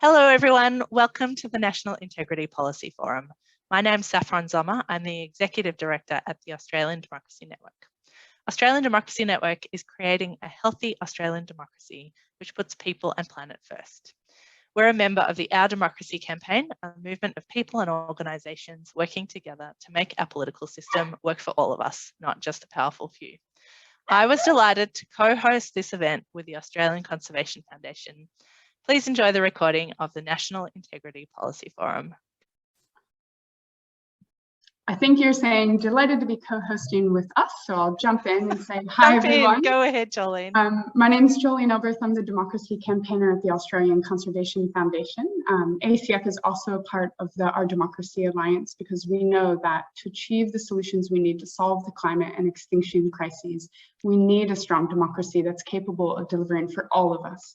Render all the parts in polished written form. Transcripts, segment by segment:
Hello everyone, welcome to the National Integrity Policy Forum. My name's Saffron Zommer, I'm the Executive Director at the Australian Democracy Network. Australian Democracy Network is creating a healthy Australian democracy which puts people and planet first. We're a member of the Our Democracy campaign, a movement of people and organisations working together to make our political system work for all of us, not just a powerful few. I was delighted to co-host this event with the Australian Conservation Foundation. Please enjoy the recording of the National Integrity Policy Forum. I think you're saying delighted to be co-hosting with us, so I'll jump in and say hi everyone. Go ahead, Jolene. My name is Jolene Oberth. I'm the Democracy Campaigner at the Australian Conservation Foundation. ACF is also a part of the Our Democracy Alliance because we know that to achieve the solutions we need to solve the climate and extinction crises, we need a strong democracy that's capable of delivering for all of us.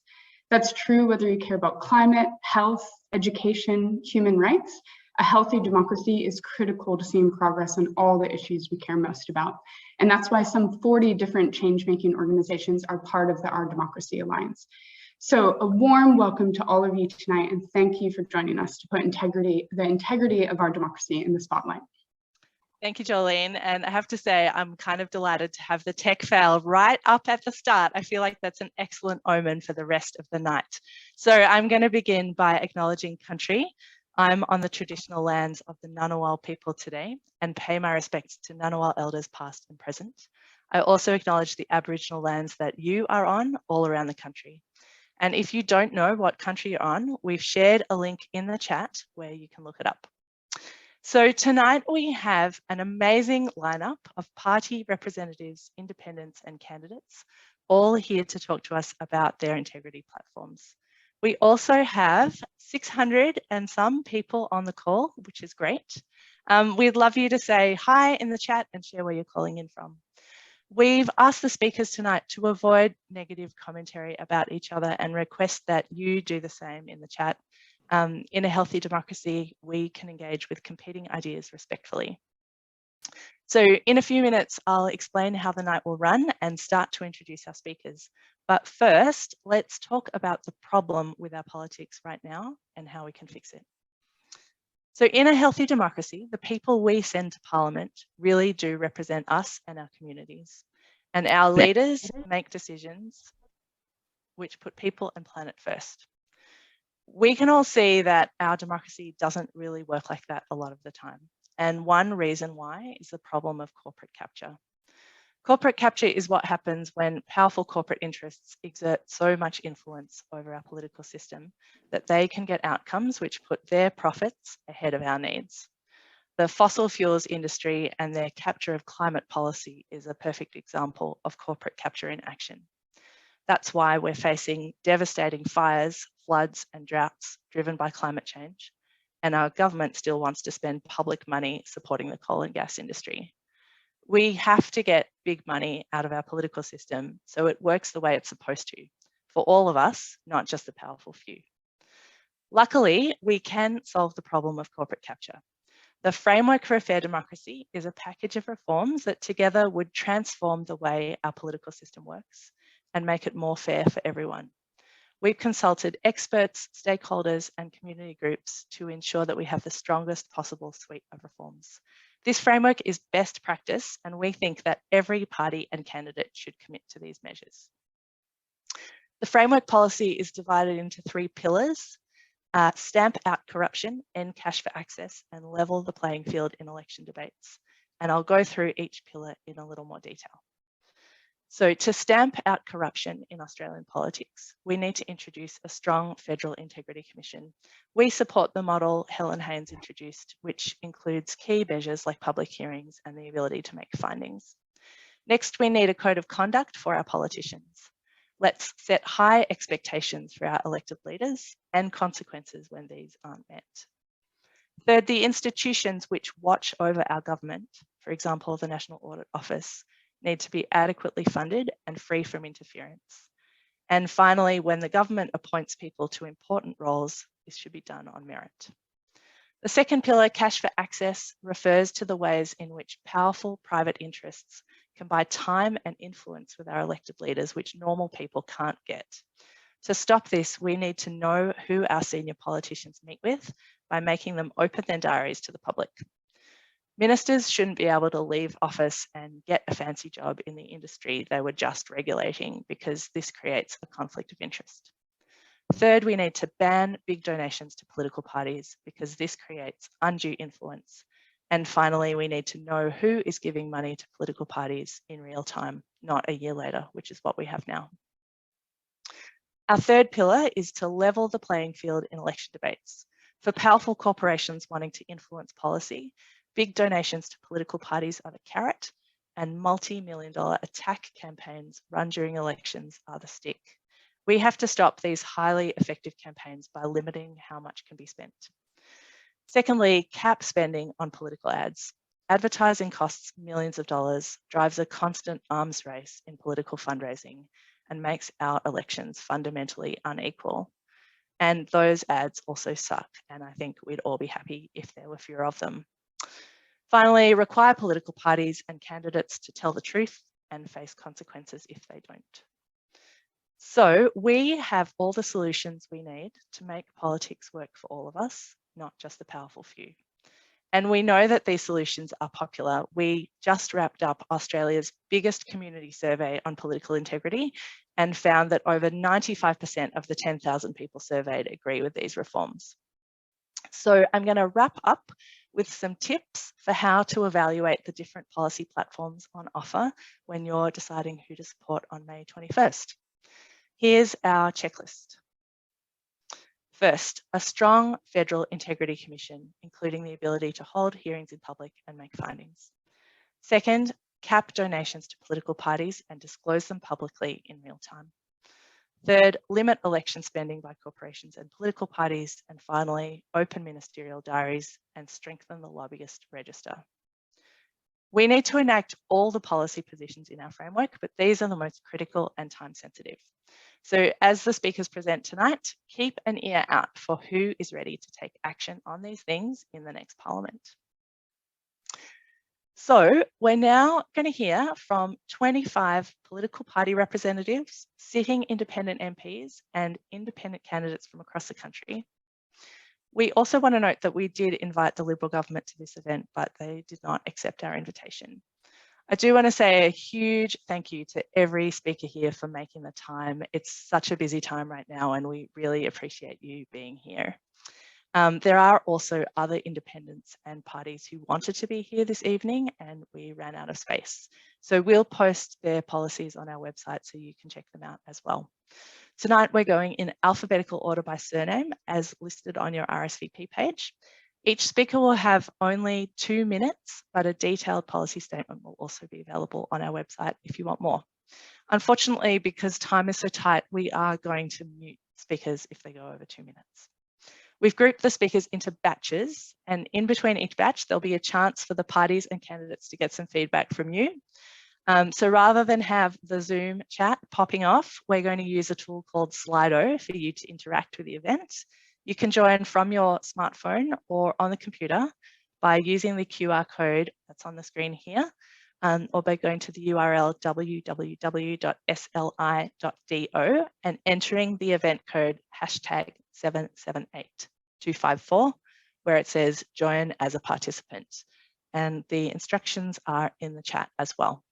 That's true whether you care about climate, health, education, human rights. A healthy democracy is critical to seeing progress on all the issues we care most about. And that's why some 40 different change-making organizations are part of the Our Democracy Alliance. So a warm welcome to all of you tonight, and thank you for joining us to put the integrity of our democracy in the spotlight. Thank you, Jolene. And I have to say, I'm kind of delighted to have the tech fail right up at the start. I feel like that's an excellent omen for the rest of the night. So I'm going to begin by acknowledging country. I'm on the traditional lands of the Ngunnawal people today and pay my respects to Ngunnawal elders past and present. I also acknowledge the Aboriginal lands that you are on all around the country. And if you don't know what country you're on, we've shared a link in the chat where you can look it up. So tonight we have an amazing lineup of party representatives, independents and candidates, all here to talk to us about their integrity platforms. We also have 600 and some people on the call, which is great. We'd love you to say hi in the chat and share where you're calling in from. We've asked the speakers tonight to avoid negative commentary about each other and request that you do the same in the chat. In a healthy democracy, we can engage with competing ideas respectfully. So in a few minutes, I'll explain how the night will run and start to introduce our speakers. But first, let's talk about the problem with our politics right now and how we can fix it. So in a healthy democracy, the people we send to Parliament really do represent us and our communities. And our leaders make decisions which put people and planet first. We can all see that our democracy doesn't really work like that a lot of the time. And one reason why is the problem of corporate capture. Corporate capture is what happens when powerful corporate interests exert so much influence over our political system that they can get outcomes which put their profits ahead of our needs. The fossil fuels industry and their capture of climate policy is a perfect example of corporate capture in action. That's why we're facing devastating fires, floods and droughts driven by climate change. And our government still wants to spend public money supporting the coal and gas industry. We have to get big money out of our political system so it works the way it's supposed to, for all of us, not just the powerful few. Luckily, we can solve the problem of corporate capture. The Framework for a Fair Democracy is a package of reforms that together would transform the way our political system works and make it more fair for everyone. We've consulted experts, stakeholders and community groups to ensure that we have the strongest possible suite of reforms. This framework is best practice and we think that every party and candidate should commit to these measures. The framework policy is divided into 3 pillars: stamp out corruption, end cash for access and level the playing field in election debates. And I'll go through each pillar in a little more detail. So to stamp out corruption in Australian politics, we need to introduce a strong Federal Integrity Commission. We support the model Helen Haines introduced, which includes key measures like public hearings and the ability to make findings. Next, we need a code of conduct for our politicians. Let's set high expectations for our elected leaders and consequences when these aren't met. Third, the institutions which watch over our government, for example, the National Audit Office, need to be adequately funded and free from interference. And finally, when the government appoints people to important roles, this should be done on merit. The second pillar, cash for access, refers to the ways in which powerful private interests can buy time and influence with our elected leaders, which normal people can't get. To stop this, we need to know who our senior politicians meet with by making them open their diaries to the public. Ministers shouldn't be able to leave office and get a fancy job in the industry they were just regulating, because this creates a conflict of interest. Third, we need to ban big donations to political parties, because this creates undue influence. And finally, we need to know who is giving money to political parties in real time, not a year later, which is what we have now. Our third pillar is to level the playing field in election debates. For powerful corporations wanting to influence policy, big donations to political parties are the carrot, and multi-million-dollar attack campaigns run during elections are the stick. We have to stop these highly effective campaigns by limiting how much can be spent. Secondly, cap spending on political ads. Advertising costs millions of dollars, drives a constant arms race in political fundraising, and makes our elections fundamentally unequal. And those ads also suck, and I think we'd all be happy if there were fewer of them. Finally, require political parties and candidates to tell the truth and face consequences if they don't. So we have all the solutions we need to make politics work for all of us, not just the powerful few. And we know that these solutions are popular. We just wrapped up Australia's biggest community survey on political integrity and found that over 95% of the 10,000 people surveyed agree with these reforms. So I'm going to wrap up with some tips for how to evaluate the different policy platforms on offer when you're deciding who to support on May 21st. Here's our checklist. First, a strong federal integrity commission, including the ability to hold hearings in public and make findings. Second, cap donations to political parties and disclose them publicly in real time. Third, limit election spending by corporations and political parties. And finally, open ministerial diaries and strengthen the lobbyist register. We need to enact all the policy positions in our framework, but these are the most critical and time sensitive. So as the speakers present tonight, keep an ear out for who is ready to take action on these things in the next Parliament. So we're now going to hear from 25 political party representatives, sitting independent MPs and independent candidates from across the country. We also want to note that we did invite the Liberal government to this event, but they did not accept our invitation. I do want to say a huge thank you to every speaker here for making the time. It's such a busy time right now, and we really appreciate you being here. There are also other independents and parties who wanted to be here this evening, and we ran out of space. So we'll post their policies on our website so you can check them out as well. Tonight, we're going in alphabetical order by surname as listed on your RSVP page. Each speaker will have only 2 minutes, but a detailed policy statement will also be available on our website if you want more. Unfortunately, because time is so tight, we are going to mute speakers if they go over 2 minutes. We've grouped the speakers into batches, and in between each batch, there'll be a chance for the parties and candidates to get some feedback from you. So rather than have the Zoom chat popping off, we're going to use a tool called Slido for you to interact with the event. You can join from your smartphone or on the computer by using the QR code that's on the screen here, or by going to the URL www.sli.do and entering the event code #778254, where it says join as a participant. And the instructions are in the chat as well.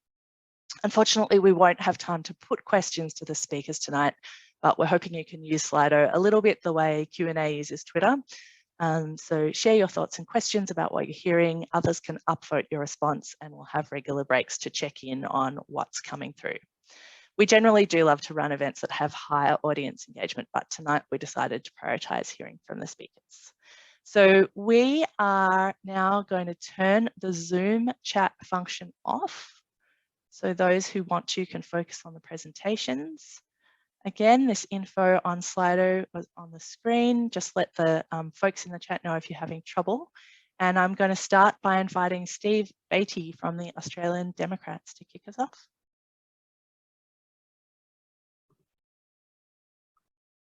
Unfortunately, we won't have time to put questions to the speakers tonight, but we're hoping you can use Slido a little bit the way Q&A uses Twitter. So share your thoughts and questions about what you're hearing. Others can upvote your response, and we'll have regular breaks to check in on what's coming through. We generally do love to run events that have higher audience engagement, but tonight we decided to prioritise hearing from the speakers. So we are now going to turn the Zoom chat function off. So those who want to can focus on the presentations. Again, this info on Slido was on the screen. Just let the folks in the chat know if you're having trouble. And I'm going to start by inviting Steve Beattie from the Australian Democrats to kick us off.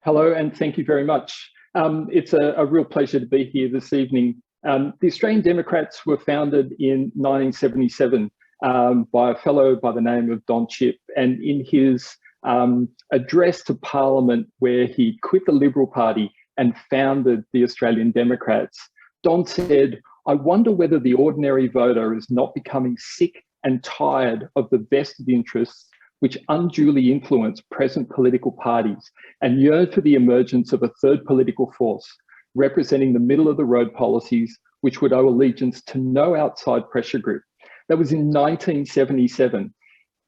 Hello, and thank you very much. It's a real pleasure to be here this evening. The Australian Democrats were founded in 1977 by a fellow by the name of Don Chipp, and in his address to Parliament where he quit the Liberal Party and founded the Australian Democrats, Don said, "I wonder whether the ordinary voter is not becoming sick and tired of the vested interests which unduly influence present political parties and yearn for the emergence of a third political force representing the middle of the road policies which would owe allegiance to no outside pressure group." That was in 1977.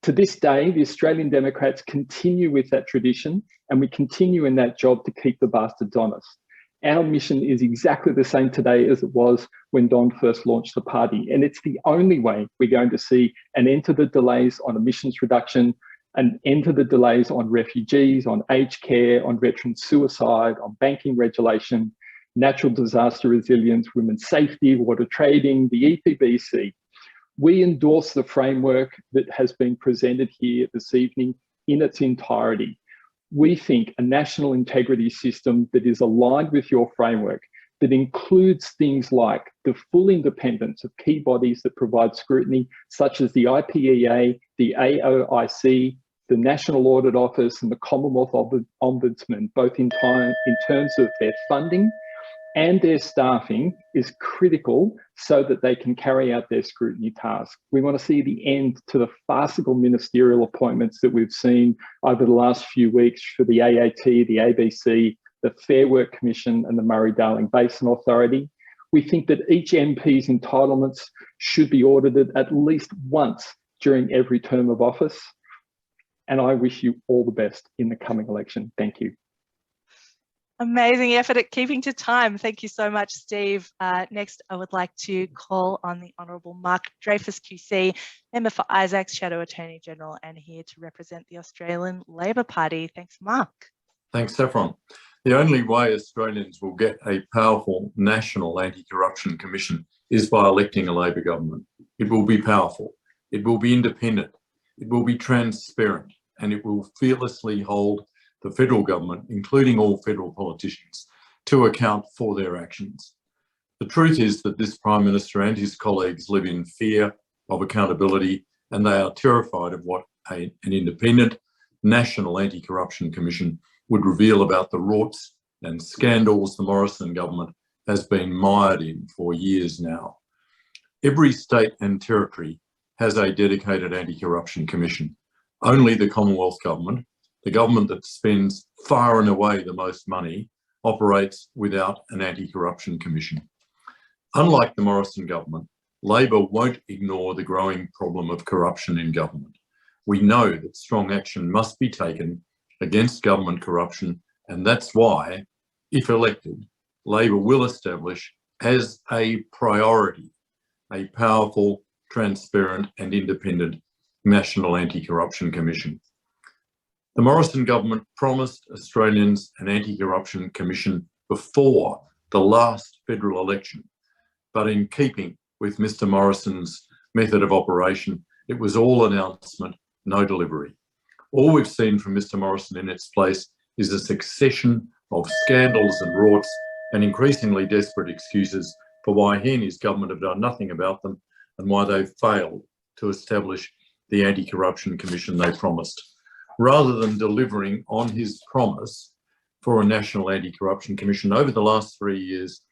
To this day, the Australian Democrats continue with that tradition, and we continue in that job to keep the bastards honest. Our mission is exactly the same today as it was when Don first launched the party, and it's the only way we're going to see an end to the delays on emissions reduction, an end to the delays on refugees, on aged care, on veteran suicide, on banking regulation, natural disaster resilience, women's safety, water trading, the EPBC. We endorse the framework that has been presented here this evening in its entirety. We think a national integrity system that is aligned with your framework, that includes things like the full independence of key bodies that provide scrutiny, such as the IPEA, the AOIC, the National Audit Office, and the Commonwealth Ombudsman, both in terms of their funding and their staffing, is critical so that they can carry out their scrutiny task. We want to see the end to the farcical ministerial appointments that we've seen over the last few weeks for the AAT, the ABC, the Fair Work Commission, and the Murray-Darling Basin Authority. We think that each MP's entitlements should be audited at least once during every term of office. And I wish you all the best in the coming election. Thank you. Amazing effort at keeping to time. Thank you so much, Steve. Next, I would like to call on the Honourable Mark Dreyfus QC, Member for Isaacs, Shadow Attorney General, and here to represent the Australian Labor Party. Thanks, Mark. Thanks, Saffron. The only way Australians will get a powerful national anti-corruption commission is by electing a Labor government. It will be powerful, it will be independent, it will be transparent, and it will fearlessly hold the federal government, including all federal politicians, to account for their actions. The truth is that this Prime Minister and his colleagues live in fear of accountability, and they are terrified of what an independent national anti-corruption commission would reveal about the rorts and scandals the Morrison government has been mired in for years now. Every state and territory has a dedicated anti-corruption commission. Only the Commonwealth government, the government that spends far and away the most money, operates without an anti-corruption commission. Unlike the Morrison government, Labor won't ignore the growing problem of corruption in government. We know that strong action must be taken against government corruption, and that's why, if elected, Labor will establish as a priority a powerful, transparent and independent National Anti-Corruption Commission. The Morrison government promised Australians an anti-corruption commission before the last federal election, but in keeping with Mr. Morrison's method of operation, it was all announcement, no delivery. All we've seen from Mr. Morrison in its place is a succession of scandals and rorts and increasingly desperate excuses for why he and his government have done nothing about them and why they've failed to establish the anti-corruption commission they promised. Rather than delivering on his promise for a national anti-corruption commission, over the last 3 years,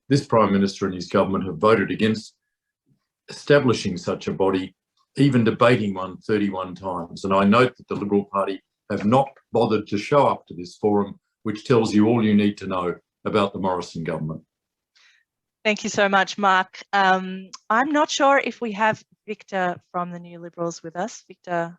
this Prime Minister and his government have voted against establishing such a body, even debating one 31 times. And I note that the Liberal Party have not bothered to show up to this forum, which tells you all you need to know about the Morrison government. Thank you so much, Mark. I'm not sure if we have Victor from the New Liberals with us. Victor,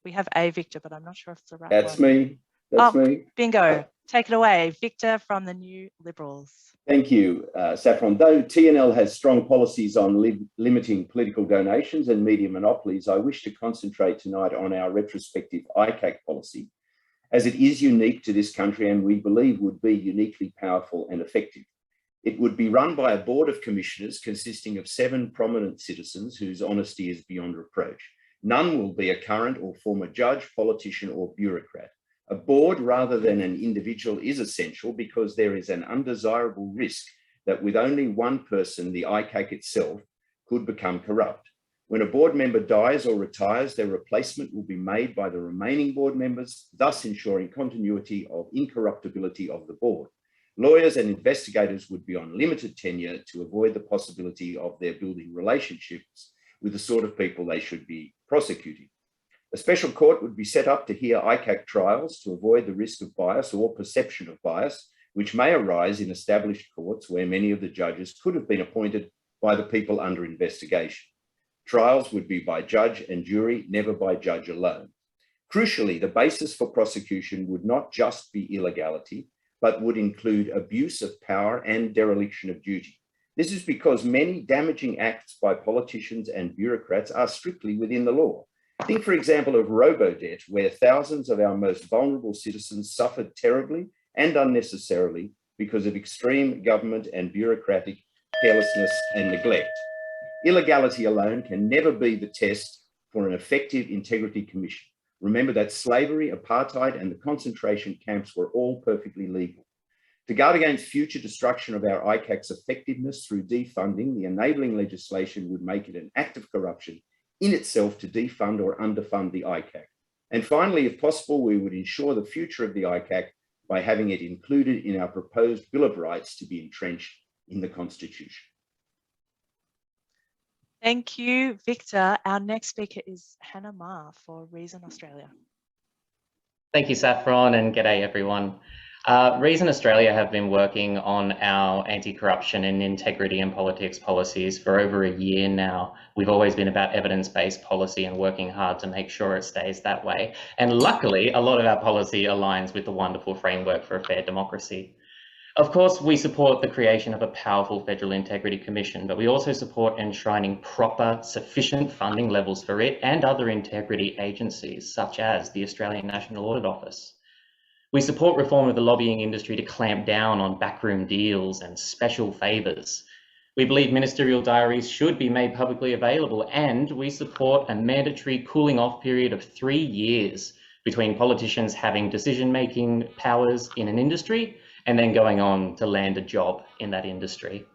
we have a Victor, but I'm not sure if it's the right That's one. me. That's me. Bingo. Take it away. Victor from the New Liberals. Thank you, Saffron. Though TNL has strong policies on limiting political donations and media monopolies, I wish to concentrate tonight on our retrospective ICAC policy, as it is unique to this country and we believe would be uniquely powerful and effective. It would be run by a board of commissioners consisting of 7 prominent citizens whose honesty is beyond reproach. None will be a current or former judge, politician or bureaucrat. A board rather than an individual is essential because there is an undesirable risk that with only one person, the ICAC itself could become corrupt. When a board member dies or retires, their replacement will be made by the remaining board members, thus ensuring continuity of incorruptibility of the board. Lawyers and investigators would be on limited tenure to avoid the possibility of their building relationships with the sort of people they should be prosecuting. A special court would be set up to hear ICAC trials to avoid the risk of bias or perception of bias, which may arise in established courts where many of the judges could have been appointed by the people under investigation. Trials would be by judge and jury, never by judge alone. Crucially, the basis for prosecution would not just be illegality, but would include abuse of power and dereliction of duty. This is because many damaging acts by politicians and bureaucrats are strictly within the law. Think, for example, of robo-debt, where thousands of our most vulnerable citizens suffered terribly and unnecessarily because of extreme government and bureaucratic carelessness and neglect. Illegality alone can never be the test for an effective integrity commission. Remember that slavery, apartheid, and the concentration camps were all perfectly legal. To guard against future destruction of our ICAC's effectiveness through defunding, the enabling legislation would make it an act of corruption in itself to defund or underfund the ICAC. And finally, if possible, we would ensure the future of the ICAC by having it included in our proposed Bill of Rights to be entrenched in the Constitution. Thank you, Victor. Our next speaker is Hannah Ma for Reason Australia. Thank you, Saffron, and g'day everyone. Reason Australia have been working on our anti-corruption and integrity in politics policies for over a year now. We've always been about evidence-based policy and working hard to make sure it stays that way. And luckily, a lot of our policy aligns with the wonderful framework for a fair democracy. Of course, we support the creation of a powerful Federal Integrity Commission, but we also support enshrining proper, sufficient funding levels for it and other integrity agencies, such as the Australian National Audit Office. We support reform of the lobbying industry to clamp down on backroom deals and special favours. We believe ministerial diaries should be made publicly available, and we support a mandatory cooling off period of 3 years between politicians having decision-making powers in an industry and then going on to land a job in that industry.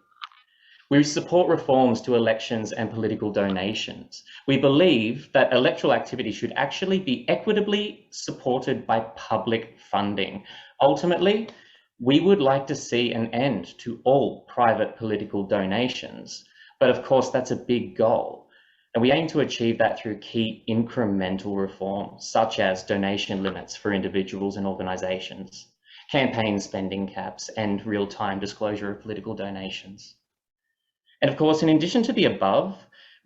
We support reforms to elections and political donations. We believe that electoral activity should actually be equitably supported by public funding. Ultimately, we would like to see an end to all private political donations, but of course that's a big goal. And we aim to achieve that through key incremental reforms, such as donation limits for individuals and organisations, campaign spending caps, and real-time disclosure of political donations. And of course, in addition to the above,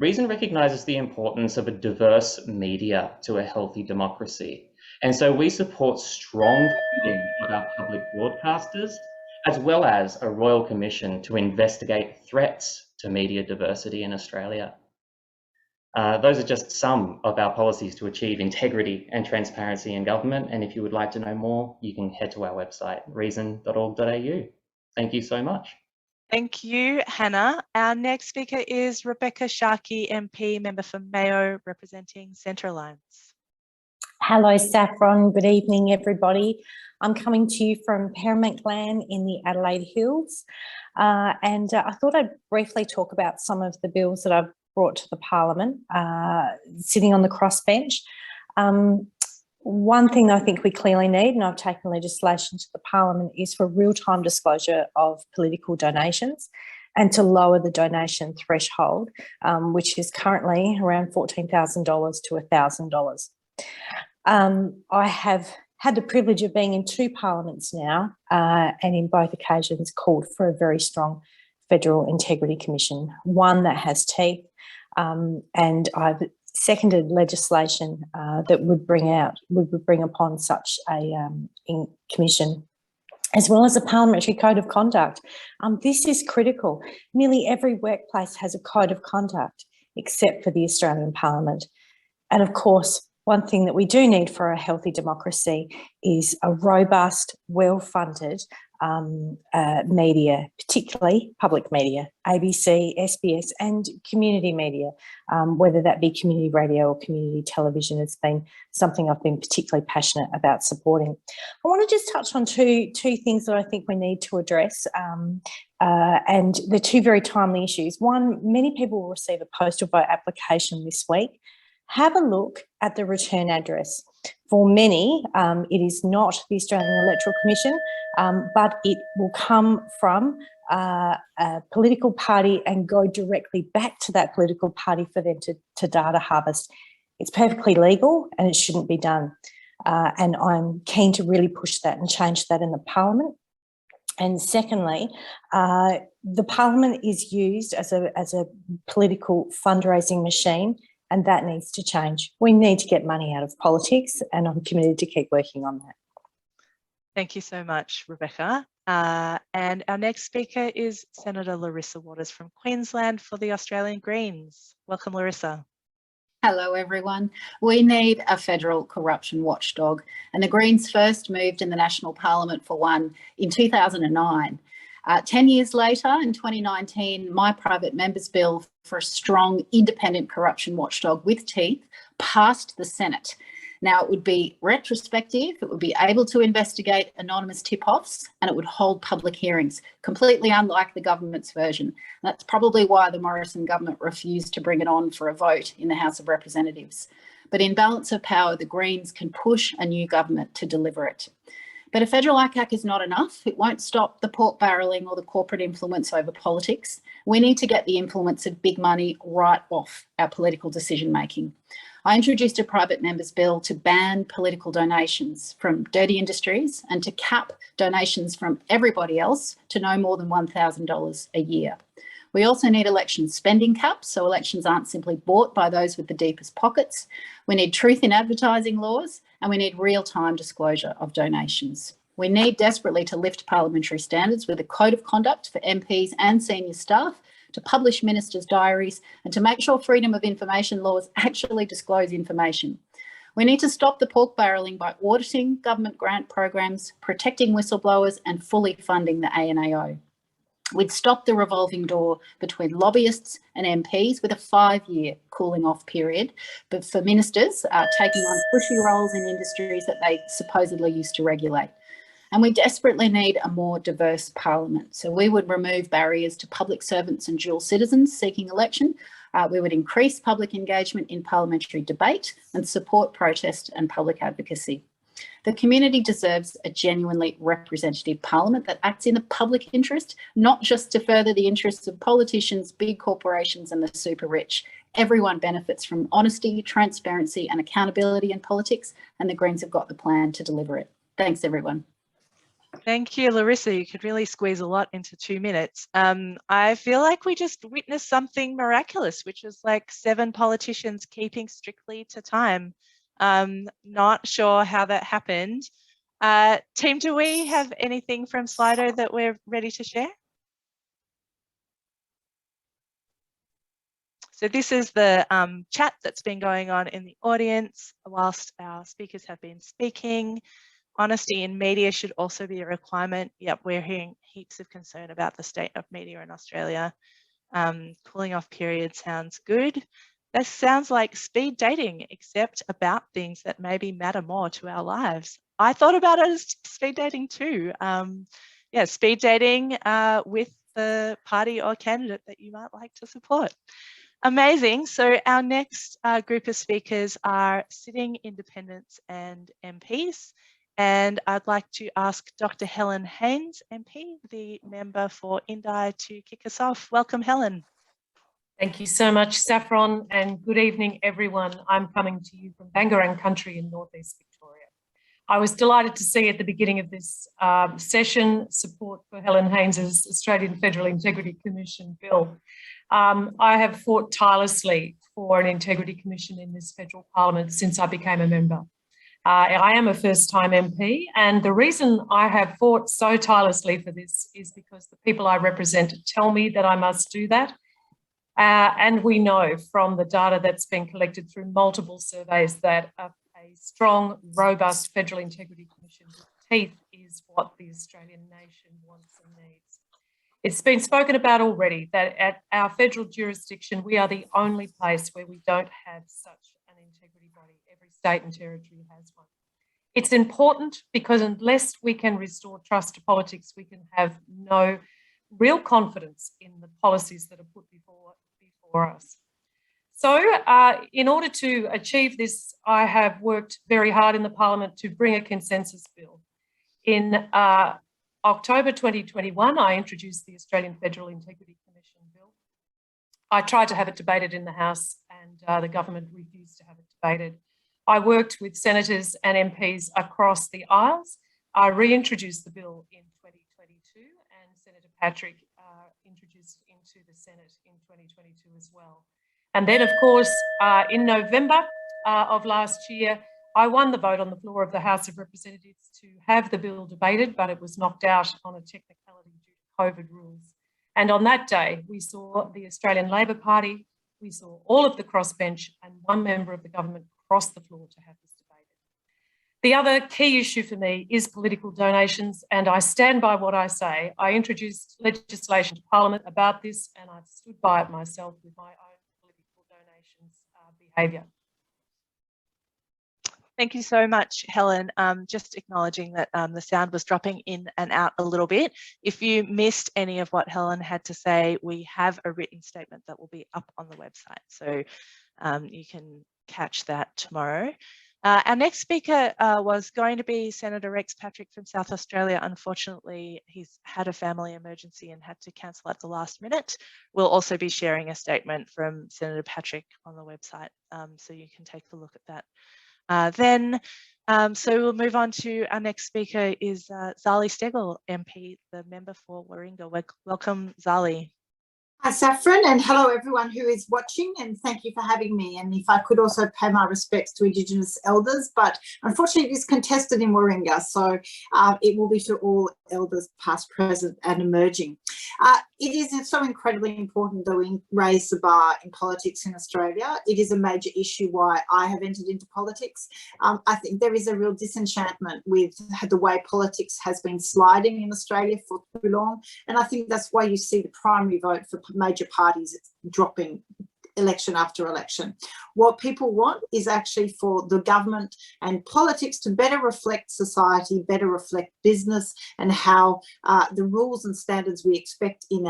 Reason recognises the importance of a diverse media to a healthy democracy. And so we support strong funding of our public broadcasters, as well as a Royal Commission to investigate threats to media diversity in Australia. Those are just some of our policies to achieve integrity and transparency in government. And if you would like to know more, you can head to our website, reason.org.au. Thank you so much. Thank you, Hannah. Our next speaker is Rebecca Sharkey, MP, member for Mayo, representing Centre Alliance. Hello, Saffron. Good evening, everybody. I'm coming to you from Parramatta Glen in the Adelaide Hills. And I thought I'd briefly talk about some of the bills that I've brought to the Parliament, sitting on the crossbench. One thing I think we clearly need, and I've taken legislation to the Parliament, is for real-time disclosure of political donations and to lower the donation threshold, which is currently around $14,000 to $1,000. I have had the privilege of being in 2 parliaments now, and in both occasions called for a very strong Federal Integrity Commission, one that has teeth, and I've seconded legislation that would bring upon such a commission, as well as a parliamentary code of conduct. This is critical. Nearly every workplace has a code of conduct, except for the Australian Parliament. And of course, one thing that we do need for a healthy democracy is a robust, well-funded media, particularly public media, ABC, SBS and community media, whether that be community radio or community television. It's been something I've been particularly passionate about supporting. I want to just touch on two things that I think we need to address, and they're two very timely issues. One, many people will receive a postal vote application this week. Have a look at the return address. For many, it is not the Australian Electoral Commission, but it will come from a political party and go directly back to that political party for them to data harvest. It's perfectly legal and it shouldn't be done. And I'm keen to really push that and change that in the Parliament. And secondly, the Parliament is used as a political fundraising machine, and that needs to change. We need to get money out of politics, and I'm committed to keep working on that. Thank you so much, Rebecca. And our next speaker is Senator Larissa Waters from Queensland for the Australian Greens. Welcome, Larissa. Hello, everyone. We need a federal corruption watchdog, and the Greens first moved in the National Parliament for one in 2009. 10 years later, in 2019, my private member's bill for a strong, independent corruption watchdog with teeth passed the Senate. Now, it would be retrospective, it would be able to investigate anonymous tip-offs, and it would hold public hearings, completely unlike the government's version. And that's probably why the Morrison government refused to bring it on for a vote in the House of Representatives. But in balance of power, the Greens can push a new government to deliver it. But a federal ICAC is not enough. It won't stop the pork barrelling or the corporate influence over politics. We need to get the influence of big money right off our political decision making. I introduced a private member's bill to ban political donations from dirty industries and to cap donations from everybody else to no more than $1,000 a year. We also need election spending caps, so elections aren't simply bought by those with the deepest pockets. We need truth in advertising laws, and we need real-time disclosure of donations. We need desperately to lift parliamentary standards with a code of conduct for MPs and senior staff, to publish ministers' diaries, and to make sure freedom of information laws actually disclose information. We need to stop the pork barrelling by auditing government grant programs, protecting whistleblowers, and fully funding the ANAO. We'd stop the revolving door between lobbyists and MPs with a 5-year cooling off period, but for ministers taking on pushy roles in industries that they supposedly used to regulate. And we desperately need a more diverse parliament. So we would remove barriers to public servants and dual citizens seeking election. We would increase public engagement in parliamentary debate and support protest and public advocacy. The community deserves a genuinely representative parliament that acts in the public interest, not just to further the interests of politicians, big corporations and the super rich. Everyone benefits from honesty, transparency and accountability in politics, and the Greens have got the plan to deliver it. Thanks, everyone. Thank you, Larissa. You could really squeeze a lot into 2 minutes. I feel like we just witnessed something miraculous, which was like 7 politicians keeping strictly to time. Not sure how that happened. Team, do we have anything from Slido that we're ready to share? So this is the chat that's been going on in the audience whilst our speakers have been speaking. Honesty in media should also be a requirement. Yep, we're hearing heaps of concern about the state of media in Australia. Cooling off period sounds good. This sounds like speed dating, except about things that maybe matter more to our lives. I thought about it as speed dating too. Yeah, speed dating with the party or candidate that you might like to support. Amazing. So our next group of speakers are sitting independents and MPs. And I'd like to ask Dr. Helen Haines, MP, the member for Indi, to kick us off. Welcome, Helen. Thank you so much, Saffron, and good evening, everyone. I'm coming to you from Bangarang country in northeast Victoria. I was delighted to see at the beginning of this session support for Helen Haines's Australian Federal Integrity Commission bill. I have fought tirelessly for an Integrity Commission in this federal parliament since I became a member. I am a first-time MP, and the reason I have fought so tirelessly for this is because the people I represent tell me that I must do that. And we know from the data that's been collected through multiple surveys that a strong, robust Federal Integrity Commission with teeth is is what the Australian nation wants and needs. It's been spoken about already that at our federal jurisdiction, we are the only place where we don't have such an integrity body. Every state and territory has one. It's important because unless we can restore trust to politics, we can have no real confidence in the policies that are put before us. So in order to achieve this, I have worked very hard in the Parliament to bring a consensus bill. In October 2021, I introduced the Australian Federal Integrity Commission Bill. I tried to have it debated in the House and the government refused to have it debated. I worked with senators and MPs across the aisles. I reintroduced the bill in 2022 and Senator Patrick introduced it into the Senate in 2022 as well. And then, of course, in November of last year, I won the vote on the floor of the House of Representatives to have the bill debated, but it was knocked out on a technicality due to COVID rules. And on that day, we saw the Australian Labor Party, we saw all of the crossbench and one member of the government cross the floor to have this debated. The other key issue for me is political donations, and I stand by what I say. I introduced legislation to Parliament about this, and I've stood by it myself with my own political donations behaviour. Thank you so much, Helen. Just acknowledging that the sound was dropping in and out a little bit. If you missed any of what Helen had to say, we have a written statement that will be up on the website, so you can catch that tomorrow. Our next speaker was going to be Senator Rex Patrick from South Australia. Unfortunately, he's had a family emergency and had to cancel at the last minute. We'll also be sharing a statement from Senator Patrick on the website, so you can take a look at that. So we'll move on to our next speaker is Zali Steggall, MP, the member for Warringah. Welcome, Zali. Hi, Saffron, and hello everyone who is watching, and thank you for having me. And if I could also pay my respects to Indigenous elders, but unfortunately it is contested in Warringah, so it will be to all elders past, present and emerging. It is so incredibly important that we raise the bar in politics in Australia. It is a major issue why I have entered into politics. I think there is a real disenchantment with the way politics has been sliding in Australia for too long, and I think that's why you see the primary vote for major parties dropping election after election. What people want is actually for the government and politics to better reflect society, better reflect business, and how the rules and standards we expect in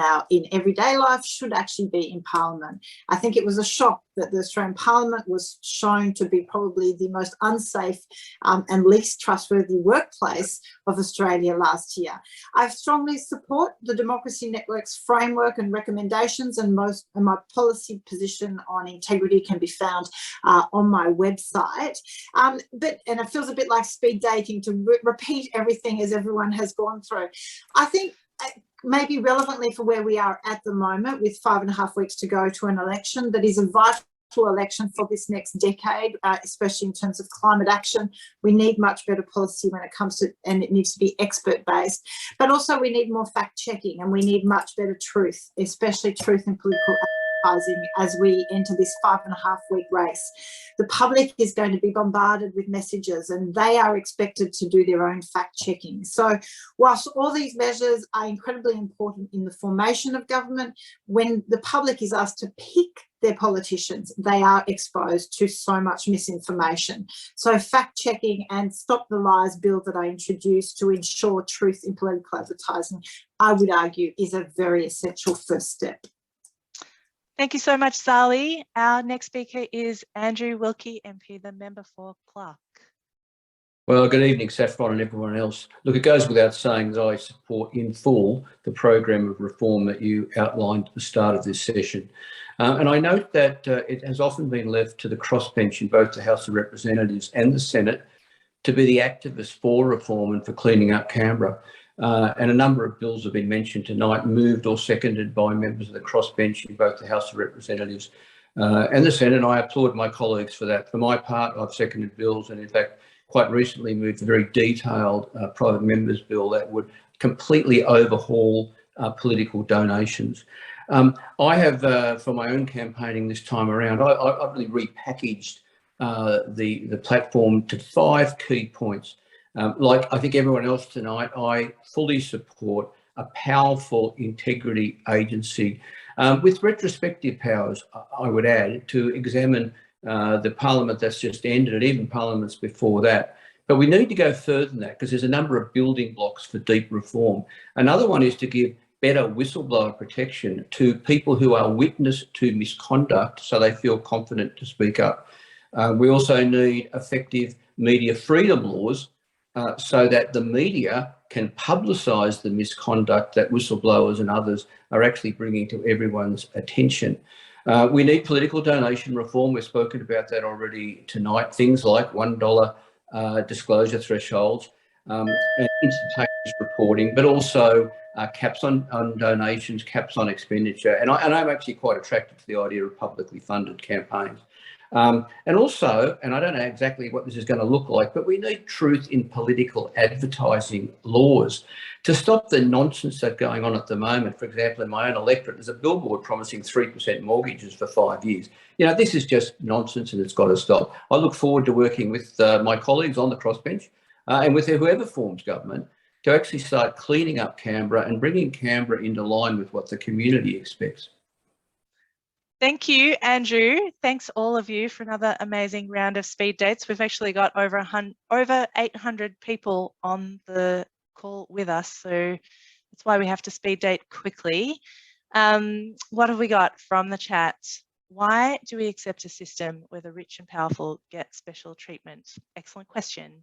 everyday life should actually be in Parliament. I think it was a shock that the Australian Parliament was shown to be probably the most unsafe and least trustworthy workplace of Australia last year. I strongly support the Democracy Network's framework and recommendations, and my policy position on integrity can be found on my website. And it feels a bit like speed dating to repeat everything as everyone has gone through. I think maybe relevantly for where we are at the moment, with 5.5 weeks to go to an election that is a vital election for this next decade, especially in terms of climate action. We need much better policy when it comes to, and it needs to be expert based, but also we need more fact checking, and we need much better truth, especially truth in political advertising as we enter this 5.5 week race. The public is going to be bombarded with messages, and they are expected to do their own fact checking. So whilst all these measures are incredibly important in the formation of government, when the public is asked to pick their politicians, they are exposed to so much misinformation. So fact checking and Stop the Lies bill that I introduced to ensure truth in political advertising, I would argue, is a very essential first step. Thank you so much, Zali. Our next speaker is Andrew Wilkie, MP, the member for Clark. Well, good evening, Saffron and everyone else. Look, it goes without saying that I support in full the program of reform that you outlined at the start of this session. And I note that it has often been left to the crossbench in both the House of Representatives and the Senate to be the activists for reform and for cleaning up Canberra. And a number of bills have been mentioned tonight, moved or seconded by members of the crossbench in both the House of Representatives and the Senate. And I applaud my colleagues for that. For my part, I've seconded bills, and in fact, quite recently moved a very detailed private members bill that would completely overhaul political donations. I have, for my own campaigning this time around, I really repackaged the platform to 5 key points. Like I think everyone else tonight, I fully support a powerful integrity agency with retrospective powers, I would add, to examine the parliament that's just ended and even parliaments before that. But we need to go further than that because there's a number of building blocks for deep reform. Another one is to give better whistleblower protection to people who are witness to misconduct so they feel confident to speak up. We also need effective media freedom laws so that the media can publicise the misconduct that whistleblowers and others are actually bringing to everyone's attention. We need political donation reform. We've spoken about that already tonight. Things like $1 disclosure thresholds and instantaneous reporting, but also caps on donations, caps on expenditure. And I'm actually quite attracted to the idea of publicly funded campaigns. And also, and I don't know exactly what this is going to look like, but we need truth in political advertising laws to stop the nonsense that's going on at the moment. For example, in my own electorate, there's a billboard promising 3% mortgages for 5 years. You know, this is just nonsense and it's got to stop. I look forward to working with my colleagues on the crossbench and with whoever forms government to actually start cleaning up Canberra and bringing Canberra into line with what the community expects. Thank you, Andrew. Thanks all of you for another amazing round of speed dates. We've actually got over 800 people on the call with us, so that's why we have to speed date quickly. What have we got from the chat? Why do we accept a system where the rich and powerful get special treatment? Excellent question.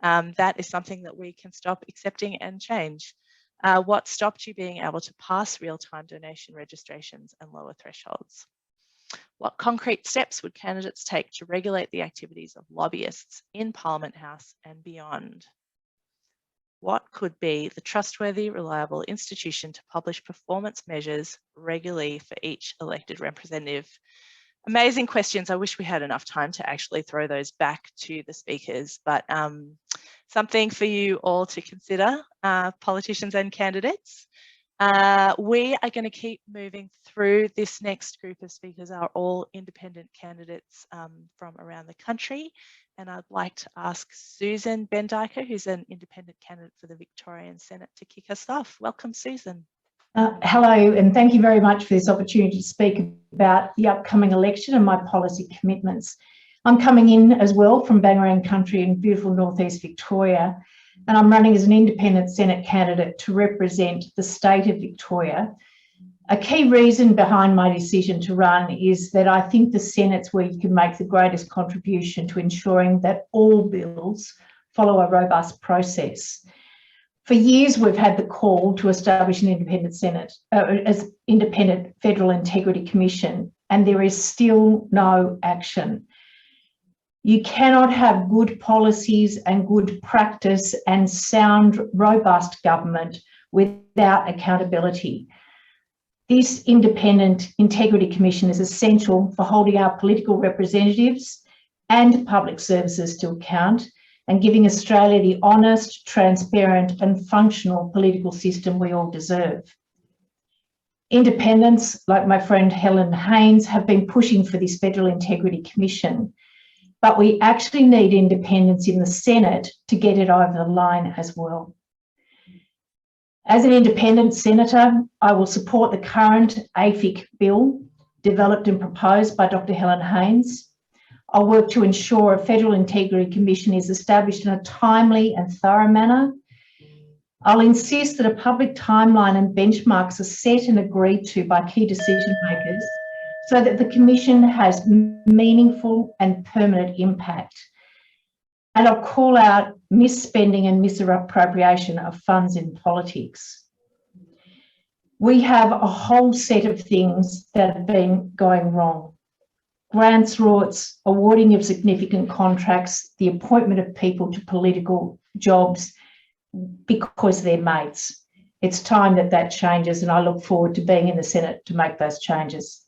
That is something that we can stop accepting and change. What stopped you being able to pass real-time donation registrations and lower thresholds? What concrete steps would candidates take to regulate the activities of lobbyists in Parliament House and beyond? What could be the trustworthy, reliable institution to publish performance measures regularly for each elected representative? Amazing questions. I wish we had enough time to actually throw those back to the speakers, but something for you all to consider, politicians and candidates. We are going to keep moving through. This next group of speakers are all independent candidates from around the country. And I'd like to ask Susan Bendiker, who's an independent candidate for the Victorian Senate, to kick us off. Welcome, Susan. Hello, and thank you very much for this opportunity to speak about the upcoming election and my policy commitments. I'm coming in as well from Bangarang country in beautiful northeast Victoria, and I'm running as an independent Senate candidate to represent the state of Victoria. A key reason behind my decision to run is that I think the Senate's where you can make the greatest contribution to ensuring that all bills follow a robust process. For years, we've had the call to establish an independent Senate, as independent Federal Integrity Commission, and there is still no action. You cannot have good policies and good practice and sound, robust government without accountability. This independent integrity commission is essential for holding our political representatives and public services to account and giving Australia the honest, transparent and functional political system we all deserve. Independents, like my friend Helen Haines, have been pushing for this Federal Integrity Commission, but we actually need independence in the Senate to get it over the line as well. As an independent senator, I will support the current AFIC bill developed and proposed by Dr. Helen Haines. I'll work to ensure a Federal Integrity Commission is established in a timely and thorough manner. I'll insist that a public timeline and benchmarks are set and agreed to by key decision makers so that the Commission has meaningful and permanent impact. And I'll call out misspending and misappropriation of funds in politics. We have a whole set of things that have been going wrong. Grants rorts, awarding of significant contracts, the appointment of people to political jobs because they're mates. It's time that that changes, and I look forward to being in the Senate to make those changes.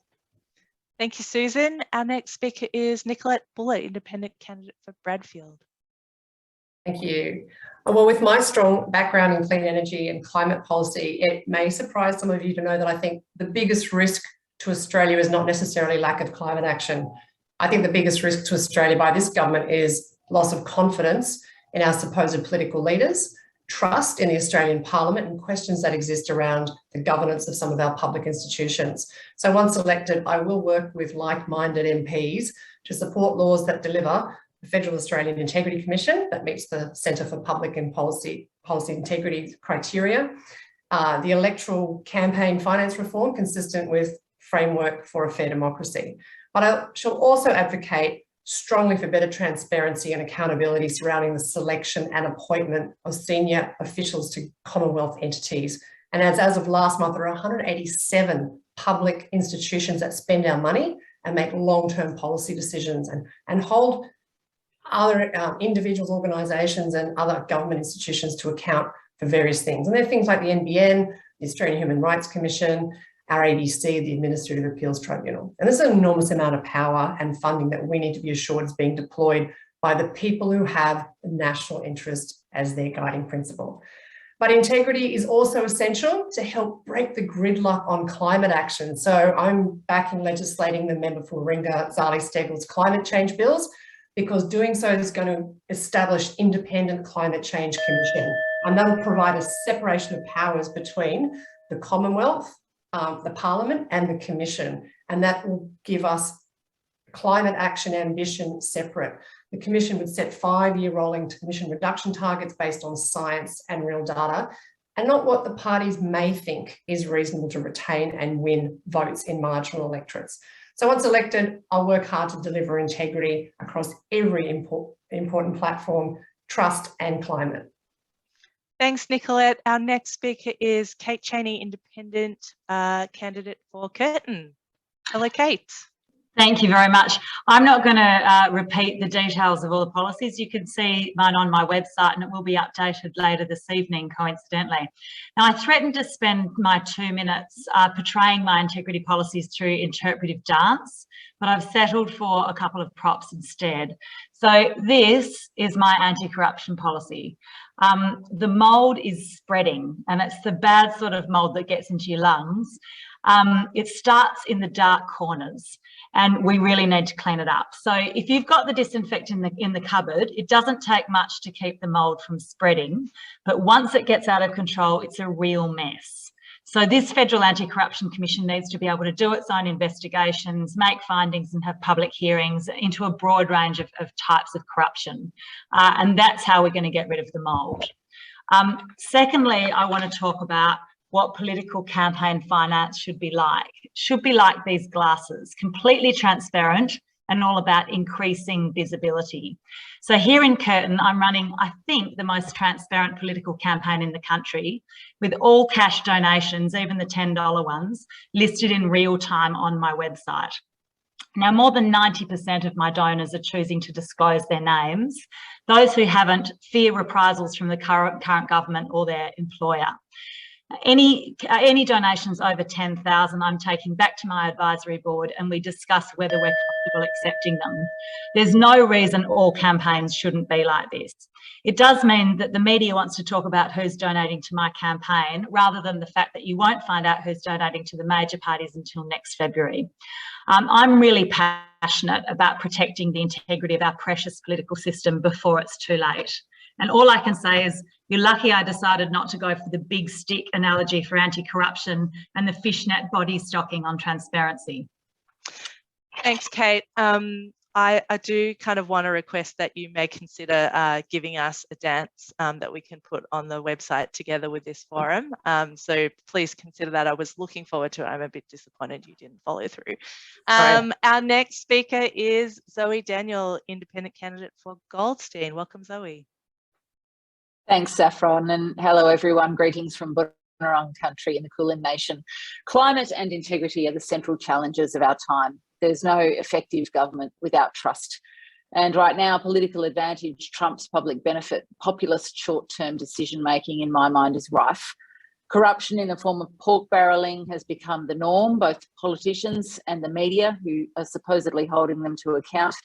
Thank you, Susan. Our next speaker is Nicolette Buller, independent candidate for Bradfield. Thank you. Well, with my strong background in clean energy and climate policy, it may surprise some of you to know that I think the biggest risk to Australia is not necessarily lack of climate action. I think the biggest risk to Australia by this government is loss of confidence in our supposed political leaders, trust in the Australian Parliament, and questions that exist around the governance of some of our public institutions. So once elected, I will work with like-minded MPs to support laws that deliver the Federal Australian Integrity Commission that meets the Centre for Public and Policy Integrity criteria, the electoral campaign finance reform consistent with framework for a fair democracy. But I shall also advocate strongly for better transparency and accountability surrounding the selection and appointment of senior officials to Commonwealth entities. And as of last month, there are 187 public institutions that spend our money and make long-term policy decisions and hold other individuals, organisations and other government institutions to account for various things. And they're things like the NBN, the Australian Human Rights Commission, our ABC, the Administrative Appeals Tribunal. And there's an enormous amount of power and funding that we need to be assured is being deployed by the people who have the national interest as their guiding principle. But integrity is also essential to help break the gridlock on climate action. So I'm backing legislating the member for Warringah, Zali Steggall's climate change bills, because doing so is going to establish independent climate change commission. And that will provide a separation of powers between the Commonwealth, the Parliament and the Commission, and that will give us climate action ambition separate. The Commission would set 5-year rolling emission reduction targets based on science and real data, and not what the parties may think is reasonable to retain and win votes in marginal electorates. So once elected, I'll work hard to deliver integrity across every important platform, trust and climate. Thanks, Nicolette. Our next speaker is Kate Chaney, independent candidate for Curtin. Hello, Kate. Thank you very much. I'm not going to repeat the details of all the policies. You can see mine on my website and it will be updated later this evening, coincidentally. Now, I threatened to spend my 2 minutes portraying my integrity policies through interpretive dance, but I've settled for a couple of props instead. So this is my anti-corruption policy. The mould is spreading, and it's the bad sort of mould that gets into your lungs. It starts in the dark corners, and we really need to clean it up. So if you've got the disinfectant in the cupboard, it doesn't take much to keep the mould from spreading, but once it gets out of control, it's a real mess. So this Federal Anti-Corruption Commission needs to be able to do its own investigations, make findings and have public hearings into a broad range of types of corruption. And that's how we're going to get rid of the mould. Secondly, I want to talk about what political campaign finance should be like. It should be like these glasses, completely transparent and all about increasing visibility. So here in Curtin, I'm running, I think, the most transparent political campaign in the country, with all cash donations, even the $10 ones, listed in real time on my website. Now, more than 90% of my donors are choosing to disclose their names. Those who haven't fear reprisals from the current government or their employer. Any donations over 10,000, I'm taking back to my advisory board and we discuss whether we're comfortable accepting them. There's no reason all campaigns shouldn't be like this. It does mean that the media wants to talk about who's donating to my campaign rather than the fact that you won't find out who's donating to the major parties until next February. I'm really passionate about protecting the integrity of our precious political system before it's too late. And all I can say is, you're lucky I decided not to go for the big stick analogy for anti-corruption and the fishnet body stocking on transparency. Thanks, Kate. I do kind of want to request that you may consider giving us a dance that we can put on the website together with this forum. So please consider that. I was looking forward to it. I'm a bit disappointed you didn't follow through. Our next speaker is Zoe Daniel, independent candidate for Goldstein. Welcome, Zoe. Thanks, Saffron, and hello everyone. Greetings from Boonwurrung country in the Kulin Nation. Climate and integrity are the central challenges of our time. There's no effective government without trust. And right now, political advantage trumps public benefit. Populist short-term decision-making, in my mind, is rife. Corruption in the form of pork barrelling has become the norm, both politicians and the media, who are supposedly holding them to account.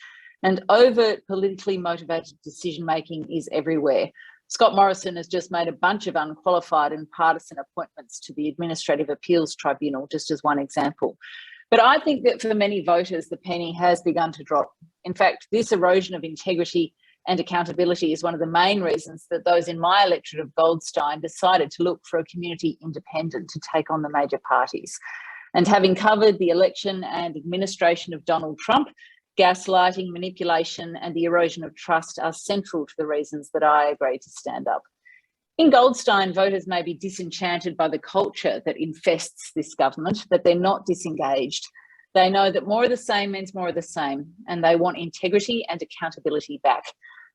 And overt politically motivated decision-making is everywhere. Scott Morrison has just made a bunch of unqualified and partisan appointments to the Administrative Appeals Tribunal, just as one example. But I think that for many voters, the penny has begun to drop. In fact, this erosion of integrity and accountability is one of the main reasons that those in my electorate of Goldstein decided to look for a community independent to take on the major parties. And having covered the election and administration of Donald Trump, gaslighting, manipulation, and the erosion of trust are central to the reasons that I agree to stand up. In Goldstein, voters may be disenchanted by the culture that infests this government, but they're not disengaged. They know that more of the same means more of the same, and they want integrity and accountability back.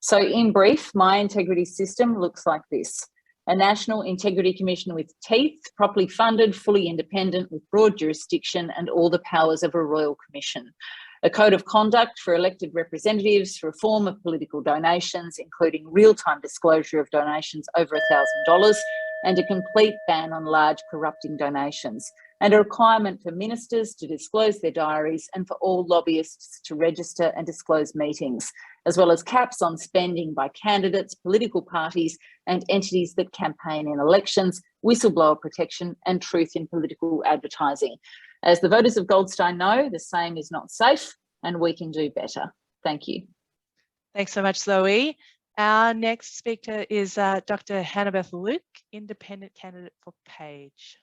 So in brief, my integrity system looks like this: a National Integrity Commission with teeth, properly funded, fully independent, with broad jurisdiction and all the powers of a royal commission. A code of conduct for elected representatives, reform of political donations, including real-time disclosure of donations over $1,000, and a complete ban on large corrupting donations, and a requirement for ministers to disclose their diaries and for all lobbyists to register and disclose meetings, as well as caps on spending by candidates, political parties, and entities that campaign in elections, whistleblower protection, and truth in political advertising. As the voters of Goldstein know, the same is not safe, and we can do better. Thank you. Thanks so much, Zoe. Our next speaker is Dr. Hannabeth Luke, independent candidate for Page.